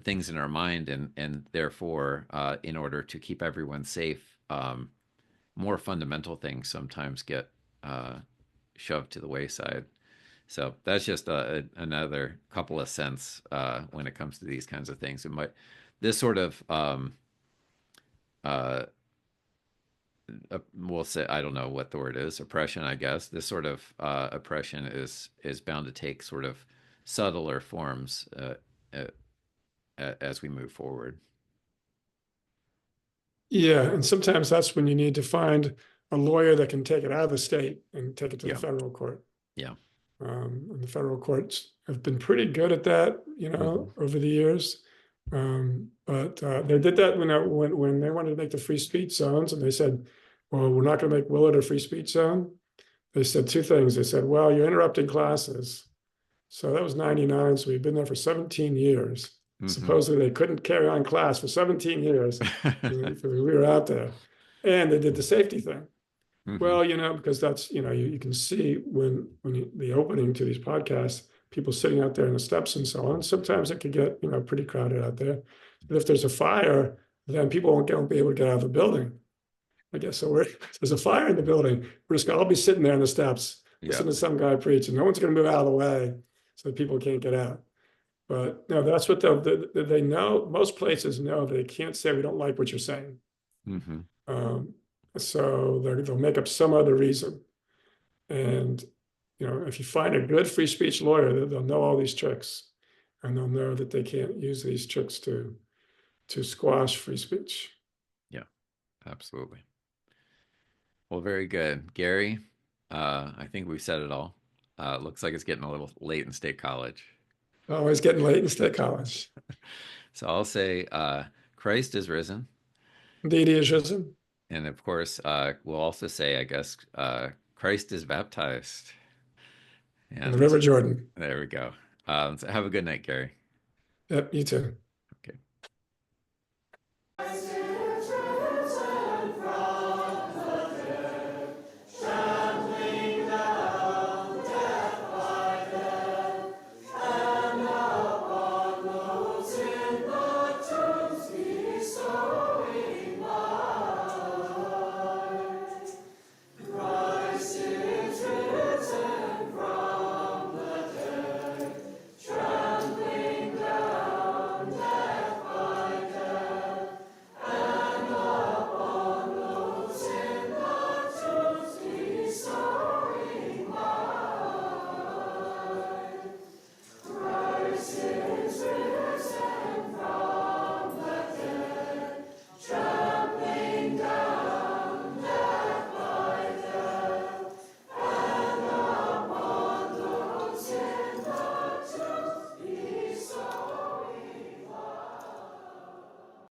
things in our mind, and therefore, in order to keep everyone safe, more fundamental things sometimes get shoved to the wayside. So that's just another couple of cents when it comes to these kinds of things. This sort of uh, we'll say, I don't know what the word is, oppression, I guess. This sort of oppression is bound to take sort of subtler forms uh, as we move forward. Yeah, and sometimes that's when you need to find a lawyer that can take it out of the state and take it to the Yeah, federal court. yeah. And the federal courts have been pretty good at that, Hmm. over the years. But they did that when they wanted to make the free speech zones, and they said, "Well, we're not going to make Willard a free speech zone." They said two things. They said, "Well, you're interrupting classes." So that was 99. So we've been there for 17 years. Hmm. Supposedly they couldn't carry on class for 17 years because we were out there. And they did the safety thing. Hmm. Well, because that's, you can see the opening to these podcasts, people sitting out there in the steps and so on. Sometimes it could get, pretty crowded out there. But if there's a fire, then people won't be able to get out of the building. I guess so. There's a fire in the building. We're just gonna all be sitting there on the steps, Yeah. listening to some guy preach, and no one's going to move out of the way so that people can't get out. But no, that's what they know. Most places know they can't say we don't like what you're saying. Hmm. Um, so they'll make up some other reason. And if you find a good free speech lawyer, they'll know all these tricks, and they'll know that they can't use these tricks to squash free speech. Yeah, absolutely. Well, very good. Gary, I think we've said it all. Looks like it's getting a little late in State College. Always getting late in state college. So I'll say Christ is risen. Indeed, he is risen. And of course, we'll also say, I guess, Christ is baptized. In the And River Jordan. there we go. So have a good night, Gary. Yep, you too.